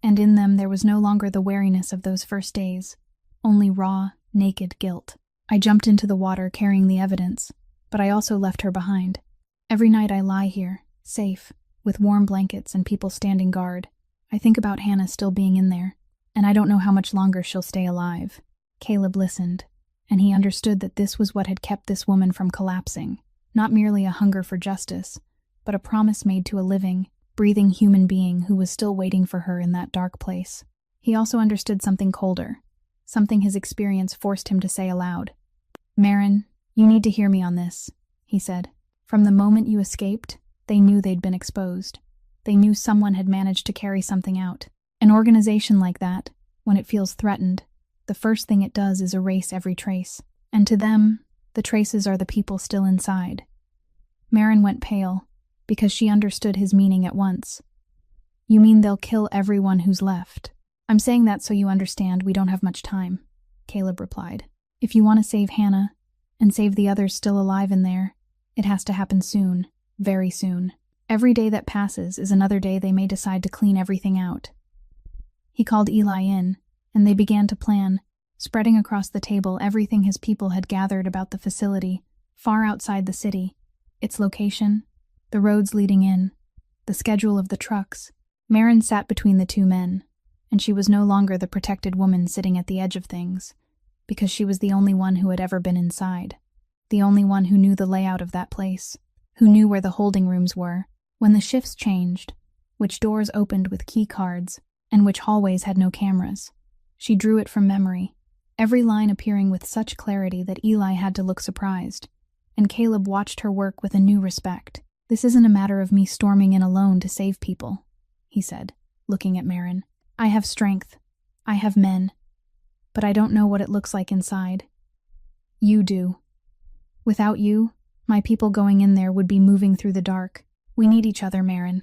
and in them there was no longer the wariness of those first days, only raw, naked guilt. I jumped into the water carrying the evidence, but I also left her behind. Every night I lie here, safe, with warm blankets and people standing guard. I think about Hannah still being in there, and I don't know how much longer she'll stay alive. Caleb listened, and he understood that this was what had kept this woman from collapsing, not merely a hunger for justice, but a promise made to a living, breathing human being who was still waiting for her in that dark place. He also understood something colder, something his experience forced him to say aloud. "Marin, you need to hear me on this," he said. "From the moment you escaped, they knew they'd been exposed. They knew someone had managed to carry something out. An organization like that, when it feels threatened, the first thing it does is erase every trace. And to them, the traces are the people still inside." Marin went pale, because she understood his meaning at once. "You mean they'll kill everyone who's left?" "I'm saying that so you understand we don't have much time," Caleb replied. "If you want to save Hannah, and save the others still alive in there, it has to happen soon, very soon. Every day that passes is another day they may decide to clean everything out." He called Eli in, and they began to plan, spreading across the table everything his people had gathered about the facility, far outside the city, its location, the roads leading in, the schedule of the trucks. Marin sat between the two men, and she was no longer the protected woman sitting at the edge of things, because she was the only one who had ever been inside, the only one who knew the layout of that place, who knew where the holding rooms were, when the shifts changed, which doors opened with key cards, and which hallways had no cameras. She drew it from memory, every line appearing with such clarity that Eli had to look surprised, and Caleb watched her work with a new respect. "This isn't a matter of me storming in alone to save people," he said, looking at Marin. "I have strength. I have men. But I don't know what it looks like inside. You do. Without you, my people going in there would be moving through the dark. We need each other, Marin.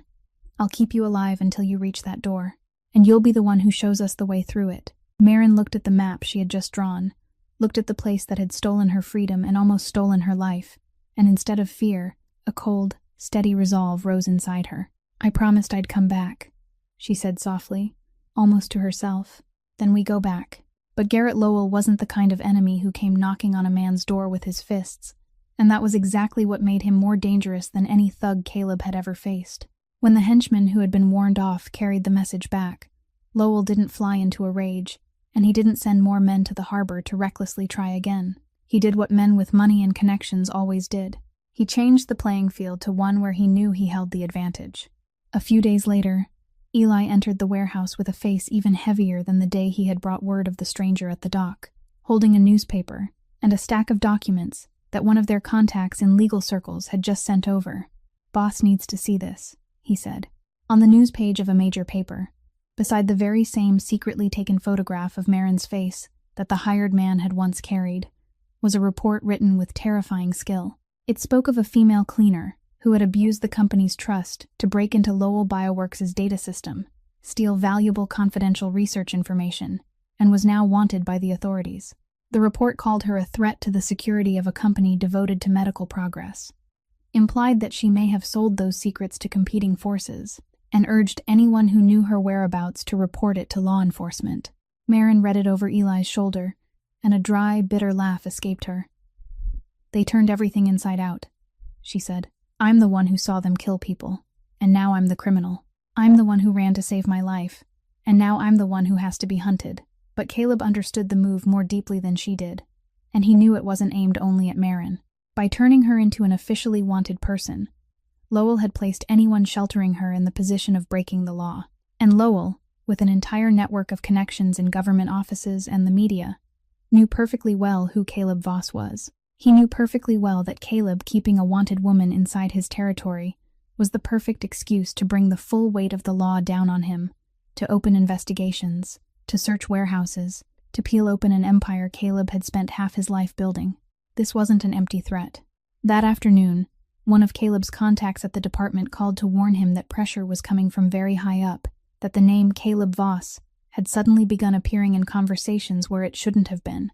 I'll keep you alive until you reach that door, and you'll be the one who shows us the way through it." Marin looked at the map she had just drawn, looked at the place that had stolen her freedom and almost stolen her life, and instead of fear, a cold, steady resolve rose inside her. "I promised I'd come back," she said softly, almost to herself. "Then we go back." But Garrett Lowell wasn't the kind of enemy who came knocking on a man's door with his fists, and that was exactly what made him more dangerous than any thug Caleb had ever faced. When the henchman who had been warned off carried the message back, Lowell didn't fly into a rage, and he didn't send more men to the harbor to recklessly try again. He did what men with money and connections always did. He changed the playing field to one where he knew he held the advantage. A few days later, Eli entered the warehouse with a face even heavier than the day he had brought word of the stranger at the dock, holding a newspaper and a stack of documents that one of their contacts in legal circles had just sent over. "Boss needs to see this," he said. On the news page of a major paper, beside the very same secretly taken photograph of Marin's face that the hired man had once carried, was a report written with terrifying skill. It spoke of a female cleaner who had abused the company's trust to break into Lowell Bioworks' data system, steal valuable confidential research information, and was now wanted by the authorities. The report called her a threat to the security of a company devoted to medical progress, implied that she may have sold those secrets to competing forces, and urged anyone who knew her whereabouts to report it to law enforcement. Marin read it over Eli's shoulder, and a dry, bitter laugh escaped her. "They turned everything inside out," she said. "I'm the one who saw them kill people, and now I'm the criminal. I'm the one who ran to save my life, and now I'm the one who has to be hunted." But Caleb understood the move more deeply than she did, and he knew it wasn't aimed only at Marin. By turning her into an officially wanted person, Lowell had placed anyone sheltering her in the position of breaking the law. And Lowell, with an entire network of connections in government offices and the media, knew perfectly well who Caleb Voss was. He knew perfectly well that Caleb keeping a wanted woman inside his territory was the perfect excuse to bring the full weight of the law down on him, to open investigations, to search warehouses, to peel open an empire Caleb had spent half his life building. This wasn't an empty threat. That afternoon, one of Caleb's contacts at the department called to warn him that pressure was coming from very high up, that the name Caleb Voss had suddenly begun appearing in conversations where it shouldn't have been,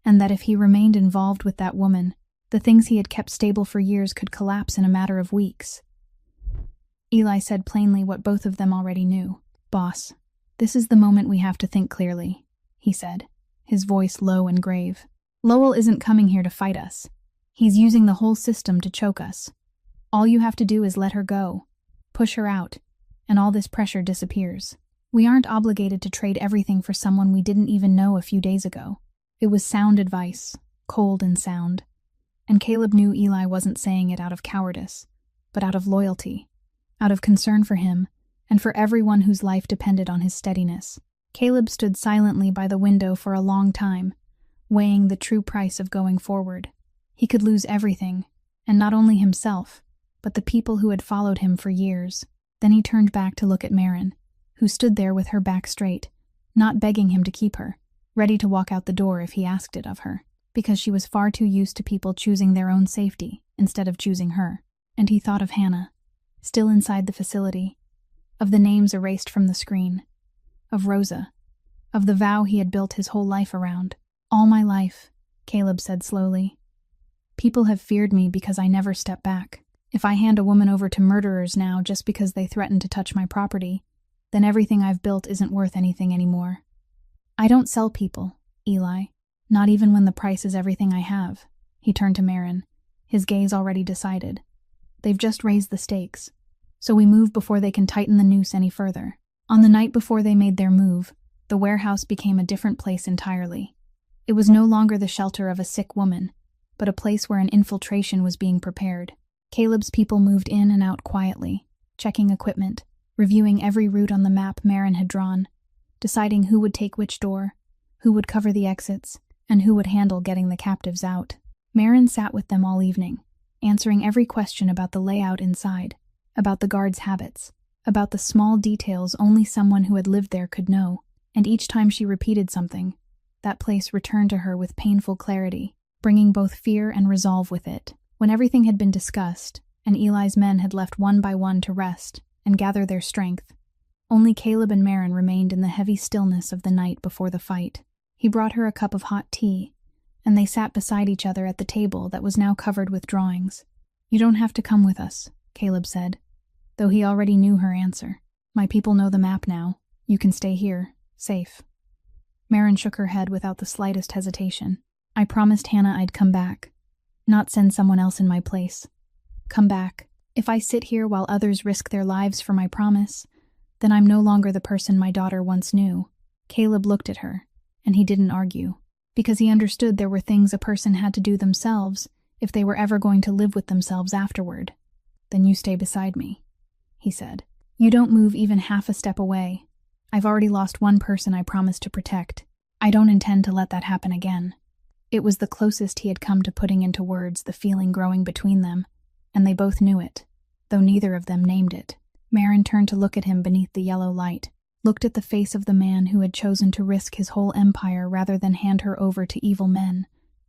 and that if he remained involved with that woman, the things he had kept stable for years could collapse in a matter of weeks. Eli said plainly what both of them already knew. "Boss, this is the moment we have to think clearly," he said, his voice low and grave. "Lowell isn't coming here to fight us. He's using the whole system to choke us. All you have to do is let her go, push her out, and all this pressure disappears. We aren't obligated to trade everything for someone we didn't even know a few days ago." It was sound advice, cold and sound, and Caleb knew Eli wasn't saying it out of cowardice, but out of loyalty, out of concern for him and for everyone whose life depended on his steadiness. Caleb stood silently by the window for a long time, weighing the true price of going forward. He could lose everything, and not only himself, but the people who had followed him for years. Then he turned back to look at Marin, who stood there with her back straight, not begging him to keep her, ready to walk out the door if he asked it of her, because she was far too used to people choosing their own safety instead of choosing her. And he thought of Hannah, still inside the facility, of the names erased from the screen, of Rosa, of the vow he had built his whole life around. "All my life," Caleb said slowly, "people have feared me because I never step back. If I hand a woman over to murderers now just because they threaten to touch my property, then everything I've built isn't worth anything anymore. I don't sell people, Eli, not even when the price is everything I have." He turned to Marin, his gaze already decided. "They've just raised the stakes, so we move before they can tighten the noose any further." On the night before they made their move, the warehouse became a different place entirely. It was no longer the shelter of a sick woman, but a place where an infiltration was being prepared. Caleb's people moved in and out quietly, checking equipment, reviewing every route on the map Marin had drawn, deciding who would take which door, who would cover the exits, and who would handle getting the captives out. Marin sat with them all evening, answering every question about the layout inside, about the guards' habits, about the small details only someone who had lived there could know, and each time she repeated something, that place returned to her with painful clarity, bringing both fear and resolve with it. When everything had been discussed, and Eli's men had left one by one to rest and gather their strength, only Caleb and Marin remained in the heavy stillness of the night before the fight. He brought her a cup of hot tea, and they sat beside each other at the table that was now covered with drawings. "You don't have to come with us," Caleb said, though he already knew her answer. "My people know the map now. You can stay here, safe." Marin shook her head without the slightest hesitation. "I promised Hannah I'd come back, not send someone else in my place. Come back. If I sit here while others risk their lives for my promise, then I'm no longer the person my daughter once knew." Caleb looked at her, and he didn't argue, because he understood there were things a person had to do themselves if they were ever going to live with themselves afterward. "Then you stay beside me," he said. "You don't move even half a step away. I've already lost one person I promised to protect. I don't intend to let that happen again." It was the closest he had come to putting into words the feeling growing between them, and they both knew it, though neither of them named it. Marin turned to look at him beneath the yellow light, looked at the face of the man who had chosen to risk his whole empire rather than hand her over to evil men,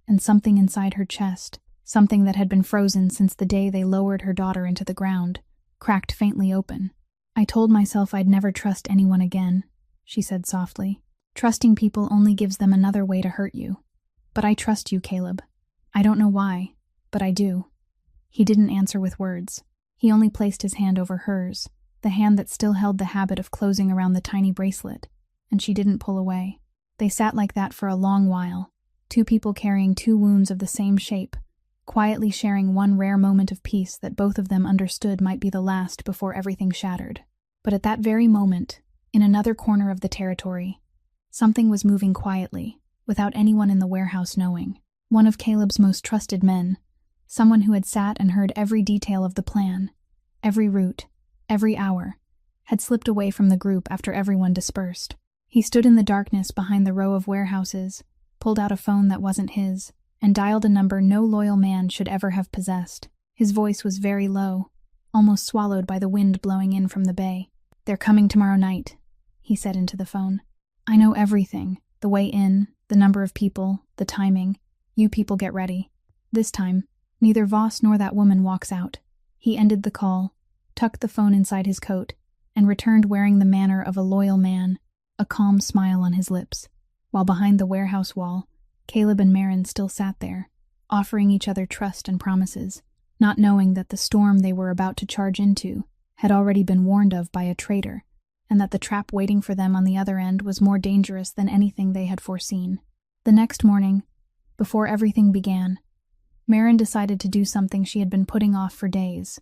and something inside her chest, something that had been frozen since the day they lowered her daughter into the ground, cracked faintly open. "I told myself I'd never trust anyone again," she said softly. "Trusting people only gives them another way to hurt you. But I trust you, Caleb. I don't know why, but I do." He didn't answer with words. He only placed his hand over hers, the hand that still held the habit of closing around the tiny bracelet, and she didn't pull away. They sat like that for a long while, two people carrying two wounds of the same shape, quietly sharing one rare moment of peace that both of them understood might be the last before everything shattered. But at that very moment, in another corner of the territory, something was moving quietly, without anyone in the warehouse knowing. One of Caleb's most trusted men, someone who had sat and heard every detail of the plan, every route, every hour, had slipped away from the group after everyone dispersed. He stood in the darkness behind the row of warehouses, pulled out a phone that wasn't his, and dialed a number no loyal man should ever have possessed. His voice was very low, almost swallowed by the wind blowing in from the bay. "They're coming tomorrow night," he said into the phone. "I know everything, the way in, the number of people, the timing. You people get ready." This time, neither Voss nor that woman walks out. He ended the call, tucked the phone inside his coat, and returned wearing the manner of a loyal man, a calm smile on his lips, while behind the warehouse wall, Caleb and Maren still sat there, offering each other trust and promises, not knowing that the storm they were about to charge into had already been warned of by a traitor, and that the trap waiting for them on the other end was more dangerous than anything they had foreseen. The next morning, before everything began, Maren decided to do something she had been putting off for days,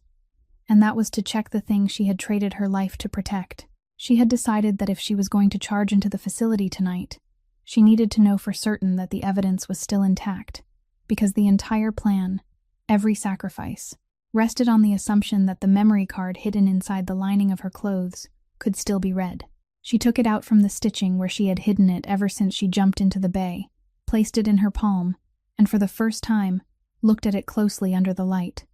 and that was to check the thing she had traded her life to protect. She had decided that if she was going to charge into the facility tonight, she needed to know for certain that the evidence was still intact, because the entire plan, every sacrifice, rested on the assumption that the memory card hidden inside the lining of her clothes could still be read. She took it out from the stitching where she had hidden it ever since she jumped into the bay, placed it in her palm, and for the first time, looked at it closely under the light.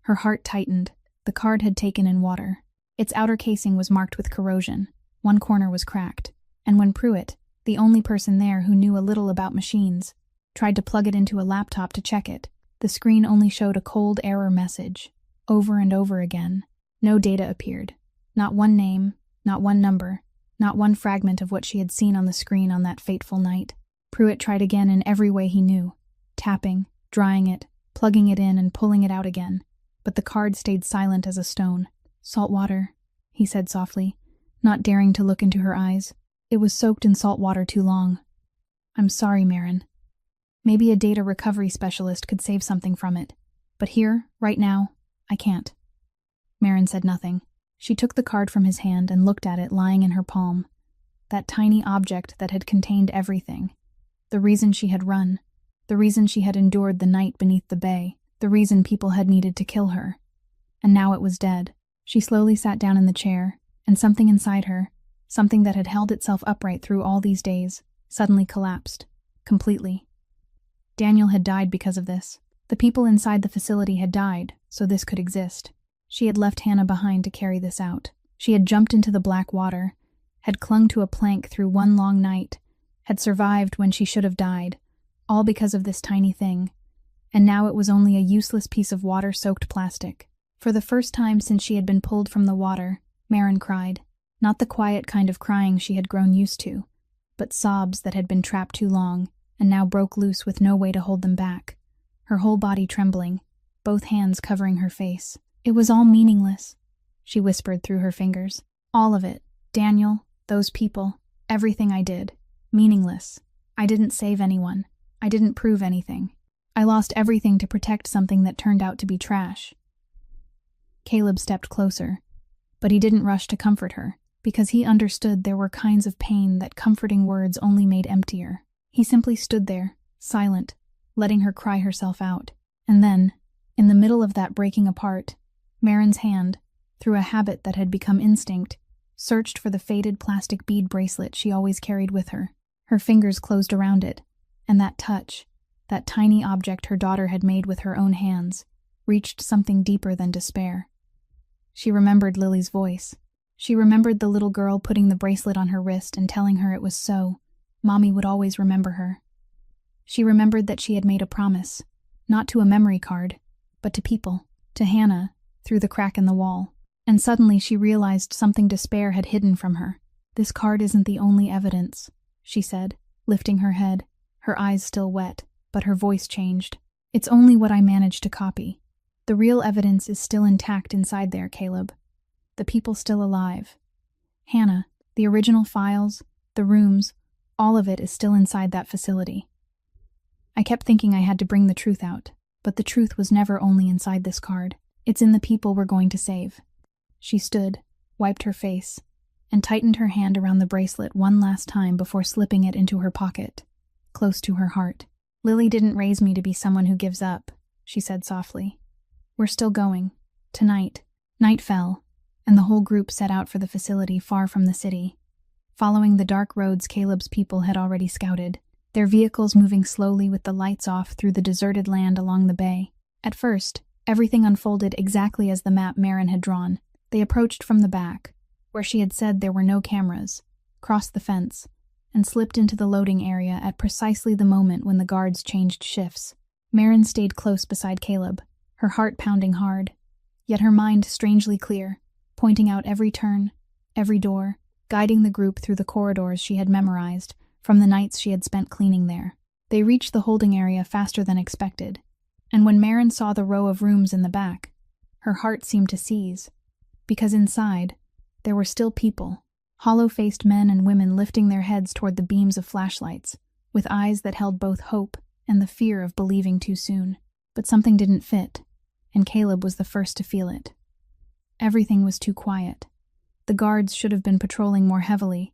Her heart tightened. The card had taken in water. Its outer casing was marked with corrosion. One corner was cracked, and when Pruitt, the only person there who knew a little about machines, tried to plug it into a laptop to check it, the screen only showed a cold error message. Over and over again, no data appeared. Not one name, not one number, not one fragment of what she had seen on the screen on that fateful night. Pruitt tried again in every way he knew, tapping, drying it, plugging it in and pulling it out again, but the card stayed silent as a stone. "Salt water," he said softly, not daring to look into her eyes. "It was soaked in salt water too long. I'm sorry, Maren. Maybe a data recovery specialist could save something from it, but here, right now, I can't." Maren said nothing. She took the card from his hand and looked at it lying in her palm, that tiny object that had contained everything. The reason she had run, the reason she had endured the night beneath the bay, the reason people had needed to kill her. And now it was dead. She slowly sat down in the chair, and something inside her, something that had held itself upright through all these days, suddenly collapsed. Completely. Daniel had died because of this. The people inside the facility had died, so this could exist. She had left Hannah behind to carry this out. She had jumped into the black water, had clung to a plank through one long night, had survived when she should have died, all because of this tiny thing. And now it was only a useless piece of water-soaked plastic. For the first time since she had been pulled from the water, Maren cried. Not the quiet kind of crying she had grown used to, but sobs that had been trapped too long and now broke loose with no way to hold them back. Her whole body trembling, both hands covering her face. "It was all meaningless," she whispered through her fingers. "All of it. Daniel, those people, everything I did. Meaningless. I didn't save anyone. I didn't prove anything. I lost everything to protect something that turned out to be trash." Caleb stepped closer, but he didn't rush to comfort her, because he understood there were kinds of pain that comforting words only made emptier. He simply stood there, silent, letting her cry herself out. And then, in the middle of that breaking apart, Maren's hand, through a habit that had become instinct, searched for the faded plastic bead bracelet she always carried with her. Her fingers closed around it, and that touch, that tiny object her daughter had made with her own hands, reached something deeper than despair. She remembered Lily's voice. She remembered the little girl putting the bracelet on her wrist and telling her it was so. Mommy would always remember her. She remembered that she had made a promise, not to a memory card, but to people, to Hannah, through the crack in the wall. And suddenly she realized something despair had hidden from her. "This card isn't the only evidence," she said, lifting her head, her eyes still wet, but her voice changed. "It's only what I managed to copy. The real evidence is still intact inside there, Caleb. the people still alive. Hannah, the original files, the rooms, all of it is still inside that facility. I kept thinking I had to bring the truth out, but the truth was never only inside this card. It's in the people we're going to save. She stood, wiped her face, and tightened her hand around the bracelet one last time before slipping it into her pocket, close to her heart. Lily didn't raise me to be someone who gives up, she said softly. We're still going. Tonight. Night fell, and the whole group set out for the facility far from the city, following the dark roads Caleb's people had already scouted, their vehicles moving slowly with the lights off through the deserted land along the bay. At first, everything unfolded exactly as the map Marin had drawn. They approached from the back, where she had said there were no cameras, crossed the fence, and slipped into the loading area at precisely the moment when the guards changed shifts. Marin stayed close beside Caleb, her heart pounding hard, yet her mind strangely clear, pointing out every turn, every door, guiding the group through the corridors she had memorized from the nights she had spent cleaning there. They reached the holding area faster than expected, and when Marin saw the row of rooms in the back, her heart seemed to seize, because inside, there were still people, hollow-faced men and women lifting their heads toward the beams of flashlights, with eyes that held both hope and the fear of believing too soon. But something didn't fit, and Caleb was the first to feel it. Everything was too quiet. The guards should have been patrolling more heavily,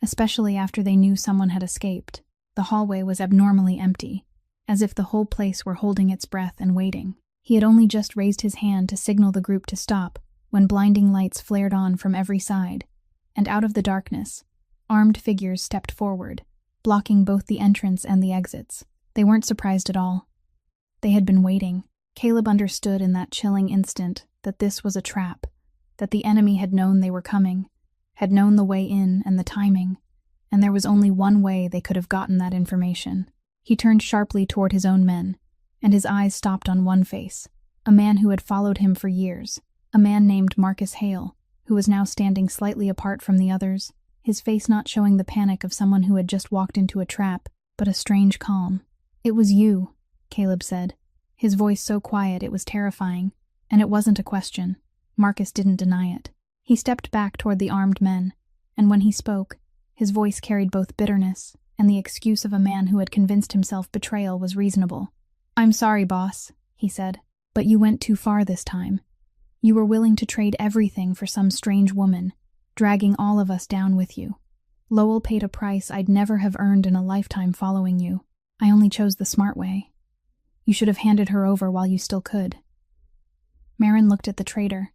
especially after they knew someone had escaped. The hallway was abnormally empty, as if the whole place were holding its breath and waiting. He had only just raised his hand to signal the group to stop when blinding lights flared on from every side, and out of the darkness, armed figures stepped forward, blocking both the entrance and the exits. They weren't surprised at all. They had been waiting. Caleb understood in that chilling instant that this was a trap, that the enemy had known they were coming, had known the way in and the timing, and there was only one way they could have gotten that information. He turned sharply toward his own men, and his eyes stopped on one face, a man who had followed him for years, a man named Marcus Hale, who was now standing slightly apart from the others, his face not showing the panic of someone who had just walked into a trap, but a strange calm. "It was you," Caleb said, his voice so quiet it was terrifying, and it wasn't a question. Marcus didn't deny it. He stepped back toward the armed men, and when he spoke, his voice carried both bitterness and the excuse of a man who had convinced himself betrayal was reasonable. "I'm sorry, boss," he said, "but you went too far this time. You were willing to trade everything for some strange woman, dragging all of us down with you. Lowell paid a price I'd never have earned in a lifetime following you. I only chose the smart way. You should have handed her over while you still could." Marin looked at the traitor,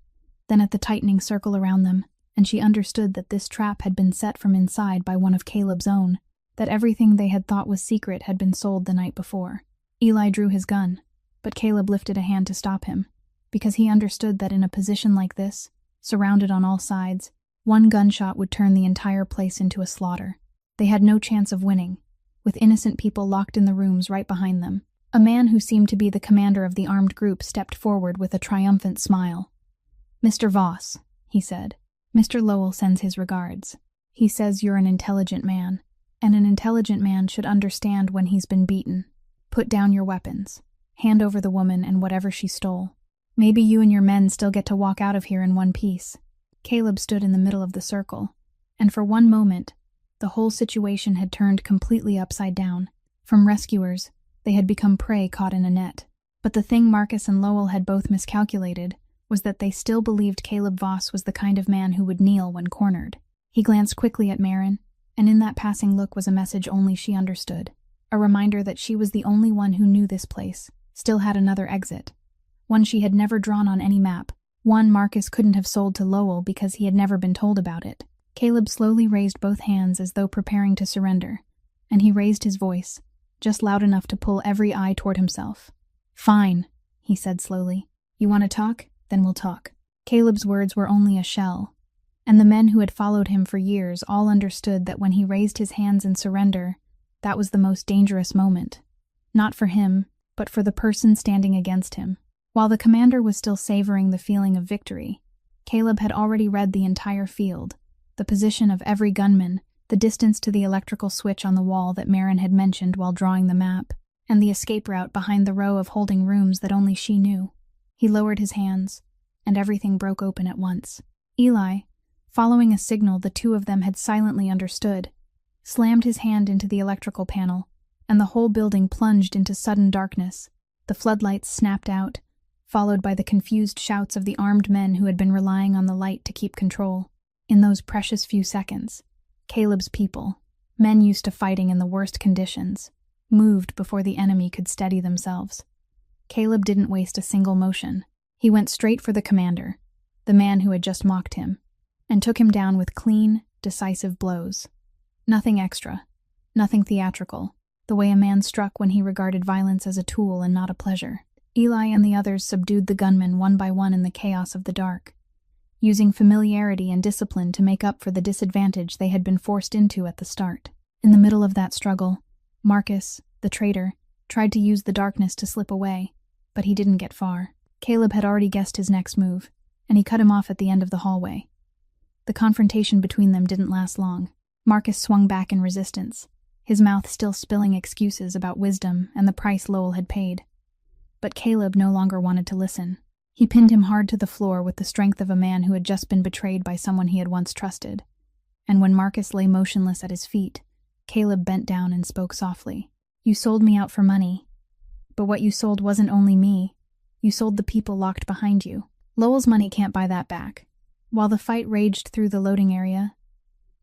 then at the tightening circle around them, and she understood that this trap had been set from inside by one of Caleb's own, that everything they had thought was secret had been sold the night before. Eli drew his gun, but Caleb lifted a hand to stop him, because he understood that in a position like this, surrounded on all sides, one gunshot would turn the entire place into a slaughter. They had no chance of winning, with innocent people locked in the rooms right behind them. A man who seemed to be the commander of the armed group stepped forward with a triumphant smile. "Mr. Voss," he said, "Mr. Lowell sends his regards. He says you're an intelligent man, and an intelligent man should understand when he's been beaten. Put down your weapons. Hand over the woman and whatever she stole. Maybe you and your men still get to walk out of here in one piece." Caleb stood in the middle of the circle, and for one moment, the whole situation had turned completely upside down. From rescuers, they had become prey caught in a net. But the thing Marcus and Lowell had both miscalculated was that they still believed Caleb Voss was the kind of man who would kneel when cornered. He glanced quickly at Marin, and in that passing look was a message only she understood, a reminder that she was the only one who knew this place, still had another exit, one she had never drawn on any map, one Marcus couldn't have sold to Lowell because he had never been told about it. Caleb slowly raised both hands as though preparing to surrender, and he raised his voice, just loud enough to pull every eye toward himself. "Fine," he said slowly. "You want to talk? Then we'll talk." Caleb's words were only a shell, and the men who had followed him for years all understood that when he raised his hands in surrender, that was the most dangerous moment. Not for him, but for the person standing against him. While the commander was still savoring the feeling of victory, Caleb had already read the entire field, the position of every gunman, the distance to the electrical switch on the wall that Marin had mentioned while drawing the map, and the escape route behind the row of holding rooms that only she knew. He lowered his hands, and everything broke open at once. Eli, following a signal the two of them had silently understood, slammed his hand into the electrical panel, and the whole building plunged into sudden darkness. The floodlights snapped out, followed by the confused shouts of the armed men who had been relying on the light to keep control. In those precious few seconds, Caleb's people, men used to fighting in the worst conditions, moved before the enemy could steady themselves. Caleb didn't waste a single motion. He went straight for the commander, the man who had just mocked him, and took him down with clean, decisive blows. Nothing extra, nothing theatrical, the way a man struck when he regarded violence as a tool and not a pleasure. Eli and the others subdued the gunmen one by one in the chaos of the dark, using familiarity and discipline to make up for the disadvantage they had been forced into at the start. In the middle of that struggle, Marcus, the traitor, tried to use the darkness to slip away, but he didn't get far. Caleb had already guessed his next move, and he cut him off at the end of the hallway. The confrontation between them didn't last long. Marcus swung back in resistance, his mouth still spilling excuses about wisdom and the price Lowell had paid. But Caleb no longer wanted to listen. He pinned him hard to the floor with the strength of a man who had just been betrayed by someone he had once trusted. And when Marcus lay motionless at his feet, Caleb bent down and spoke softly. "You sold me out for money. But what you sold wasn't only me. You sold the people locked behind you. Lowell's money can't buy that back." While the fight raged through the loading area,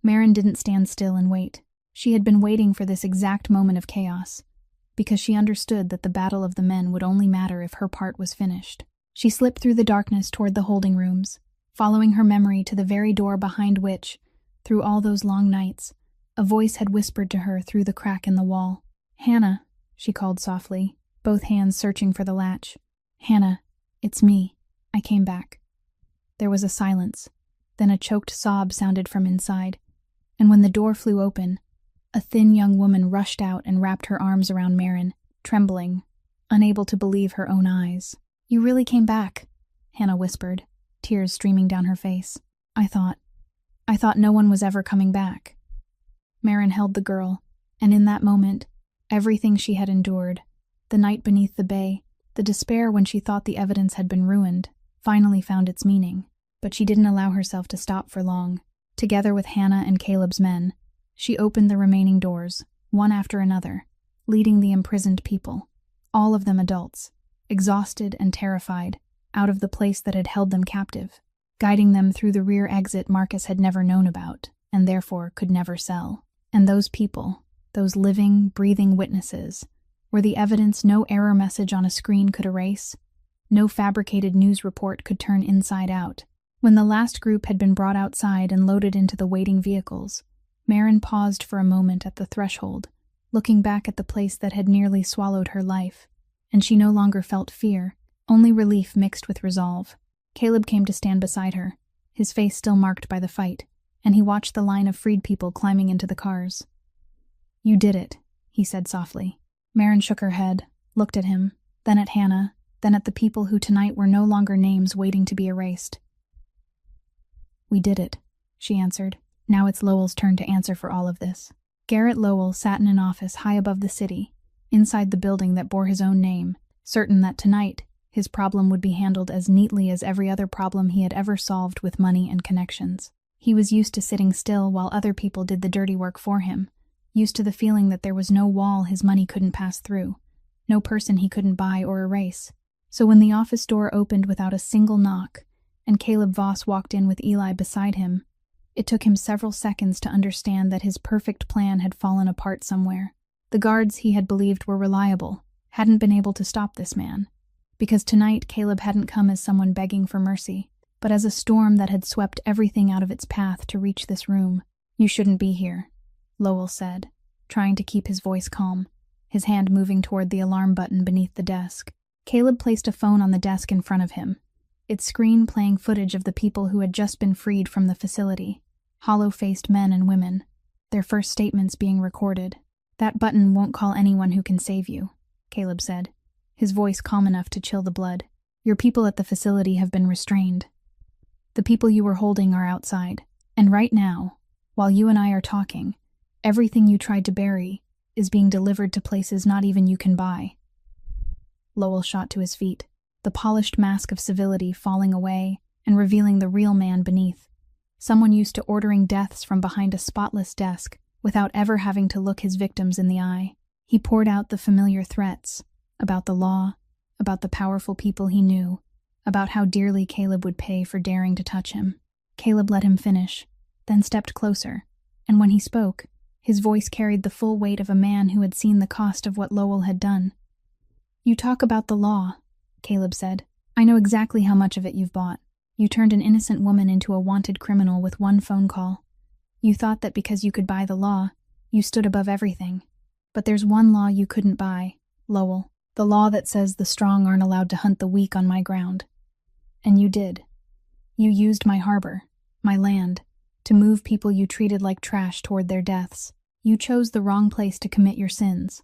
Marin didn't stand still and wait. She had been waiting for this exact moment of chaos, because she understood that the battle of the men would only matter if her part was finished. She slipped through the darkness toward the holding rooms, following her memory to the very door behind which, through all those long nights, a voice had whispered to her through the crack in the wall. "Hannah," she called softly, both hands searching for the latch. "Hannah, it's me. I came back." There was a silence, then a choked sob sounded from inside, and when the door flew open, a thin young woman rushed out and wrapped her arms around Marin, trembling, unable to believe her own eyes. "You really came back," Hannah whispered, tears streaming down her face. I thought no one was ever coming back." Marin held the girl, and in that moment, everything she had endured, the night beneath the bay, the despair when she thought the evidence had been ruined, finally found its meaning. But she didn't allow herself to stop for long. Together with Hannah and Caleb's men, she opened the remaining doors, one after another, leading the imprisoned people, all of them adults, exhausted and terrified, out of the place that had held them captive, guiding them through the rear exit Marcus had never known about, and therefore could never sell. And those people, those living, breathing witnesses, were the evidence no error message on a screen could erase, no fabricated news report could turn inside out. When the last group had been brought outside and loaded into the waiting vehicles, Marin paused for a moment at the threshold, looking back at the place that had nearly swallowed her life, and she no longer felt fear, only relief mixed with resolve. Caleb came to stand beside her, his face still marked by the fight, and he watched the line of freed people climbing into the cars. "You did it," he said softly. Marin shook her head, looked at him, then at Hannah, then at the people who tonight were no longer names waiting to be erased. "We did it," she answered. "Now it's Lowell's turn to answer for all of this." Garrett Lowell sat in an office high above the city, inside the building that bore his own name, certain that tonight his problem would be handled as neatly as every other problem he had ever solved with money and connections. He was used to sitting still while other people did the dirty work for him, used to the feeling that there was no wall his money couldn't pass through, no person he couldn't buy or erase. So when the office door opened without a single knock, and Caleb Voss walked in with Eli beside him, it took him several seconds to understand that his perfect plan had fallen apart somewhere. The guards he had believed were reliable hadn't been able to stop this man, because tonight Caleb hadn't come as someone begging for mercy, but as a storm that had swept everything out of its path to reach this room. "You shouldn't be here," Lowell said, trying to keep his voice calm, his hand moving toward the alarm button beneath the desk. Caleb placed a phone on the desk in front of him, its screen playing footage of the people who had just been freed from the facility, hollow-faced men and women, their first statements being recorded. "That button won't call anyone who can save you," Caleb said, his voice calm enough to chill the blood. "Your people at the facility have been restrained. The people you were holding are outside, and right now, while you and I are talking, everything you tried to bury is being delivered to places not even you can buy." Lowell shot to his feet, the polished mask of civility falling away and revealing the real man beneath. Someone used to ordering deaths from behind a spotless desk without ever having to look his victims in the eye. He poured out the familiar threats about the law, about the powerful people he knew, about how dearly Caleb would pay for daring to touch him. Caleb let him finish, then stepped closer, and when he spoke, his voice carried the full weight of a man who had seen the cost of what Lowell had done. "You talk about the law," Caleb said. "I know exactly how much of it you've bought. You turned an innocent woman into a wanted criminal with one phone call. You thought that because you could buy the law, you stood above everything. But there's one law you couldn't buy, Lowell. The law that says the strong aren't allowed to hunt the weak on my ground. And you did. You used my harbor, my land, to move people you treated like trash toward their deaths. You chose the wrong place to commit your sins.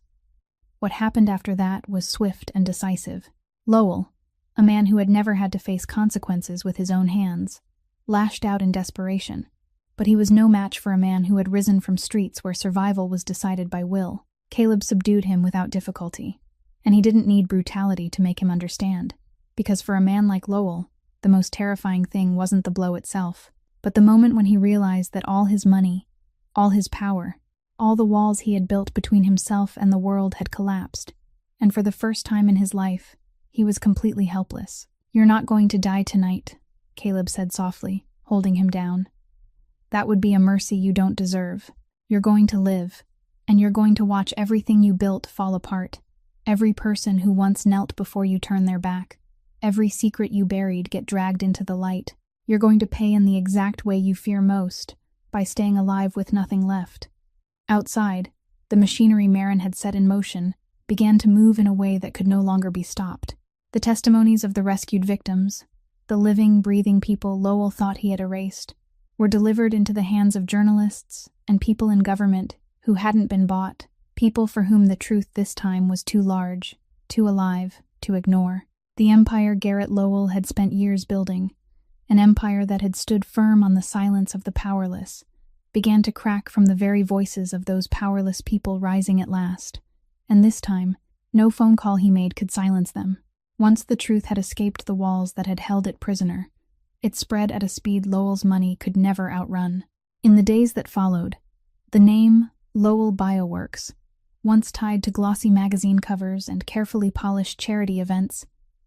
What happened after that was swift and decisive. Lowell, a man who had never had to face consequences with his own hands, lashed out in desperation. But he was no match for a man who had risen from streets where survival was decided by will. Caleb subdued him without difficulty, and he didn't need brutality to make him understand, because for a man like Lowell, the most terrifying thing wasn't the blow itself, but the moment when he realized that all his money, all his power, all the walls he had built between himself and the world had collapsed, and for the first time in his life, he was completely helpless. "You're not going to die tonight," Caleb said softly, holding him down. "That would be a mercy you don't deserve. You're going to live, and you're going to watch everything you built fall apart. Every person who once knelt before you turn their back. Every secret you buried get dragged into the light. You're going to pay in the exact way you fear most, by staying alive with nothing left." Outside, the machinery Marin had set in motion began to move in a way that could no longer be stopped. The testimonies of the rescued victims, the living, breathing people Lowell thought he had erased, were delivered into the hands of journalists and people in government who hadn't been bought, people for whom the truth this time was too large, too alive, to ignore. The empire Garrett Lowell had spent years building, an empire that had stood firm on the silence of the powerless, began to crack from the very voices of those powerless people rising at last. And this time, no phone call he made could silence them. Once the truth had escaped the walls that had held it prisoner, it spread at a speed Lowell's money could never outrun. In the days that followed, the name Lowell Bioworks, once tied to glossy magazine covers and carefully polished charity events,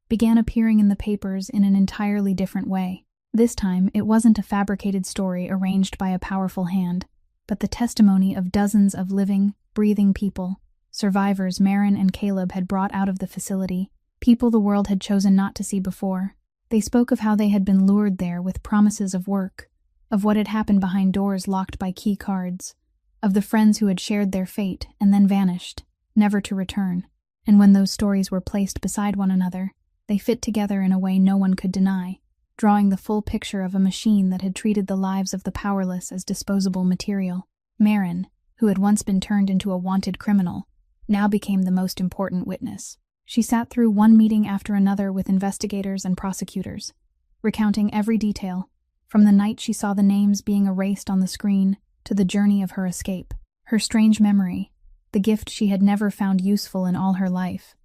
began appearing in the papers in an entirely different way. This time, it wasn't a fabricated story arranged by a powerful hand, but the testimony of dozens of living, breathing people, survivors Marin and Caleb had brought out of the facility, people the world had chosen not to see before. They spoke of how they had been lured there with promises of work, of what had happened behind doors locked by key cards, of the friends who had shared their fate and then vanished, never to return. And when those stories were placed beside one another, they fit together in a way no one could deny, drawing the full picture of a machine that had treated the lives of the powerless as disposable material. Marin, who had once been turned into a wanted criminal, now became the most important witness. She sat through one meeting after another with investigators and prosecutors, recounting every detail, from the night she saw the names being erased on the screen to the journey of her escape. Her strange memory, the gift she had never found useful in all her life,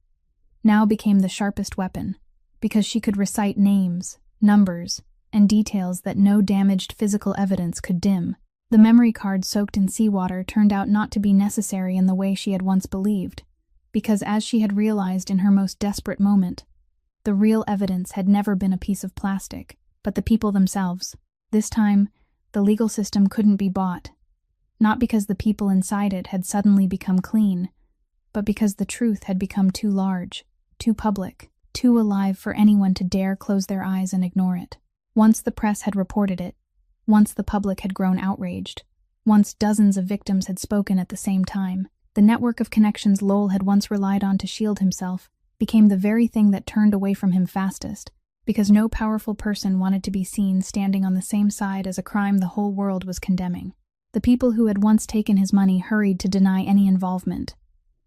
now became the sharpest weapon, because she could recite names, numbers, and details that no damaged physical evidence could dim. The memory card soaked in seawater turned out not to be necessary in the way she had once believed, because as she had realized in her most desperate moment, the real evidence had never been a piece of plastic, but the people themselves. This time, the legal system couldn't be bought, not because the people inside it had suddenly become clean, but because the truth had become too large, too public, too alive for anyone to dare close their eyes and ignore it. Once the press had reported it, once the public had grown outraged, once dozens of victims had spoken at the same time, the network of connections Lowell had once relied on to shield himself became the very thing that turned away from him fastest, because no powerful person wanted to be seen standing on the same side as a crime the whole world was condemning. The people who had once taken his money hurried to deny any involvement.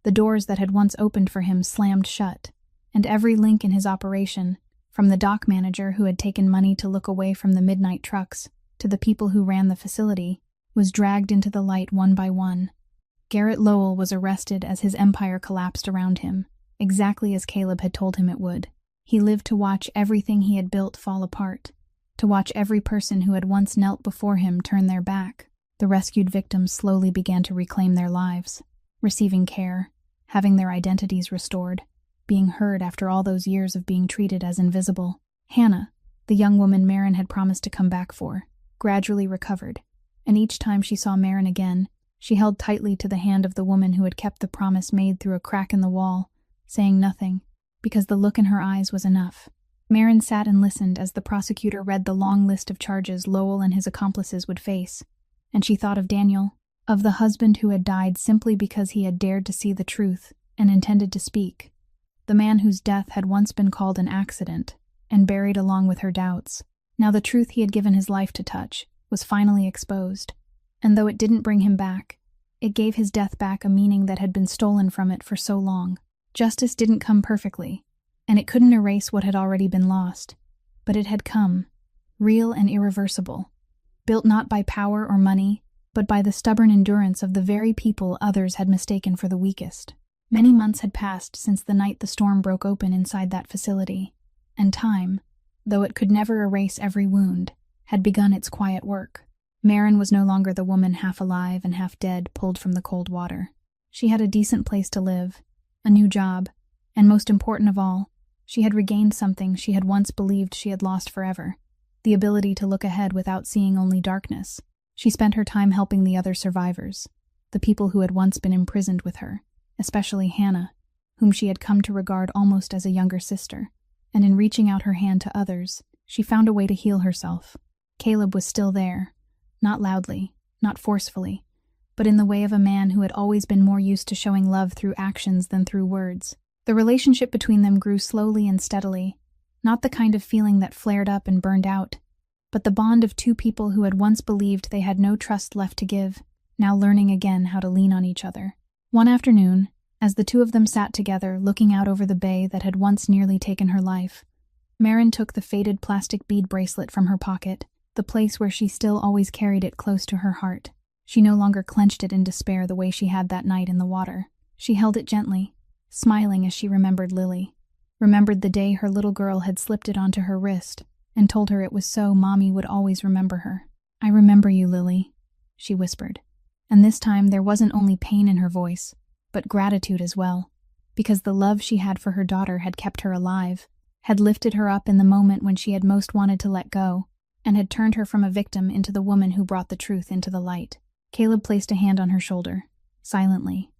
The doors that had once opened for him slammed shut, and every link in his operation, from the dock manager who had taken money to look away from the midnight trucks to the people who ran the facility, was dragged into the light one by one. Garrett Lowell was arrested as his empire collapsed around him, exactly as Caleb had told him it would. He lived to watch everything he had built fall apart, to watch every person who had once knelt before him turn their back. The rescued victims slowly began to reclaim their lives, receiving care, having their identities restored, being heard after all those years of being treated as invisible. Hannah, the young woman Marin had promised to come back for, gradually recovered, and each time she saw Marin again, she held tightly to the hand of the woman who had kept the promise made through a crack in the wall, saying nothing, because the look in her eyes was enough. Marin sat and listened as the prosecutor read the long list of charges Lowell and his accomplices would face, and she thought of Daniel, of the husband who had died simply because he had dared to see the truth and intended to speak, the man whose death had once been called an accident and buried along with her doubts. Now the truth he had given his life to touch was finally exposed, and though it didn't bring him back, it gave his death back a meaning that had been stolen from it for so long. Justice didn't come perfectly, and it couldn't erase what had already been lost, but it had come, real and irreversible, built not by power or money, but by the stubborn endurance of the very people others had mistaken for the weakest. Many months had passed since the night the storm broke open inside that facility, and time, though it could never erase every wound, had begun its quiet work. Marin was no longer the woman half alive and half dead pulled from the cold water. She had a decent place to live, a new job, and most important of all, she had regained something she had once believed she had lost forever, the ability to look ahead without seeing only darkness. She spent her time helping the other survivors, the people who had once been imprisoned with her, especially Hannah, whom she had come to regard almost as a younger sister, and in reaching out her hand to others, she found a way to heal herself. Caleb was still there, not loudly, not forcefully, but in the way of a man who had always been more used to showing love through actions than through words. The relationship between them grew slowly and steadily, not the kind of feeling that flared up and burned out, but the bond of two people who had once believed they had no trust left to give, now learning again how to lean on each other. One afternoon, as the two of them sat together looking out over the bay that had once nearly taken her life, Marin took the faded plastic bead bracelet from her pocket, the place where she still always carried it close to her heart. She no longer clenched it in despair the way she had that night in the water. She held it gently, smiling as she remembered Lily, remembered the day her little girl had slipped it onto her wrist, and told her it was so Mommy would always remember her. "I remember you, Lily," she whispered, and this time there wasn't only pain in her voice, but gratitude as well, because the love she had for her daughter had kept her alive, had lifted her up in the moment when she had most wanted to let go, and had turned her from a victim into the woman who brought the truth into the light. Caleb placed a hand on her shoulder, silently,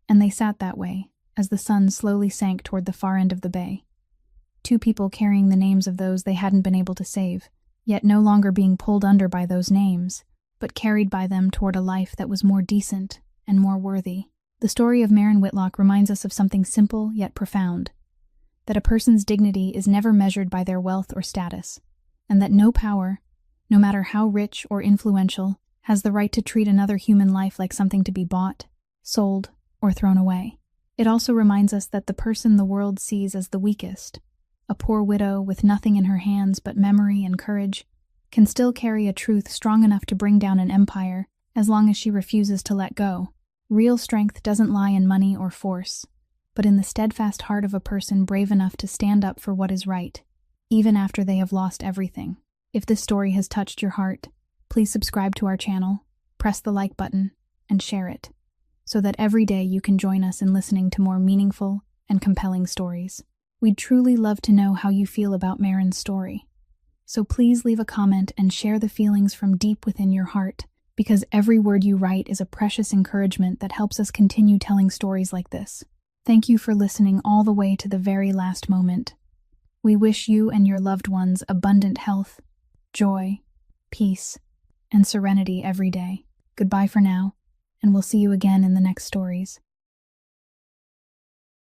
and they sat that way, as the sun slowly sank toward the far end of the bay. Two people carrying the names of those they hadn't been able to save, yet no longer being pulled under by those names, but carried by them toward a life that was more decent and more worthy. The story of Marin Whitlock reminds us of something simple yet profound, that a person's dignity is never measured by their wealth or status, and that no power, no matter how rich or influential, has the right to treat another human life like something to be bought, sold, or thrown away. It also reminds us that the person the world sees as the weakest, a poor widow with nothing in her hands but memory and courage, can still carry a truth strong enough to bring down an empire as long as she refuses to let go. Real strength doesn't lie in money or force, but in the steadfast heart of a person brave enough to stand up for what is right, even after they have lost everything. If this story has touched your heart, please subscribe to our channel, press the like button, and share it, so that every day you can join us in listening to more meaningful and compelling stories. We'd truly love to know how you feel about Marin's story. So please leave a comment and share the feelings from deep within your heart, because every word you write is a precious encouragement that helps us continue telling stories like this. Thank you for listening all the way to the very last moment. We wish you and your loved ones abundant health, joy, peace, and serenity every day. Goodbye for now, and we'll see you again in the next stories.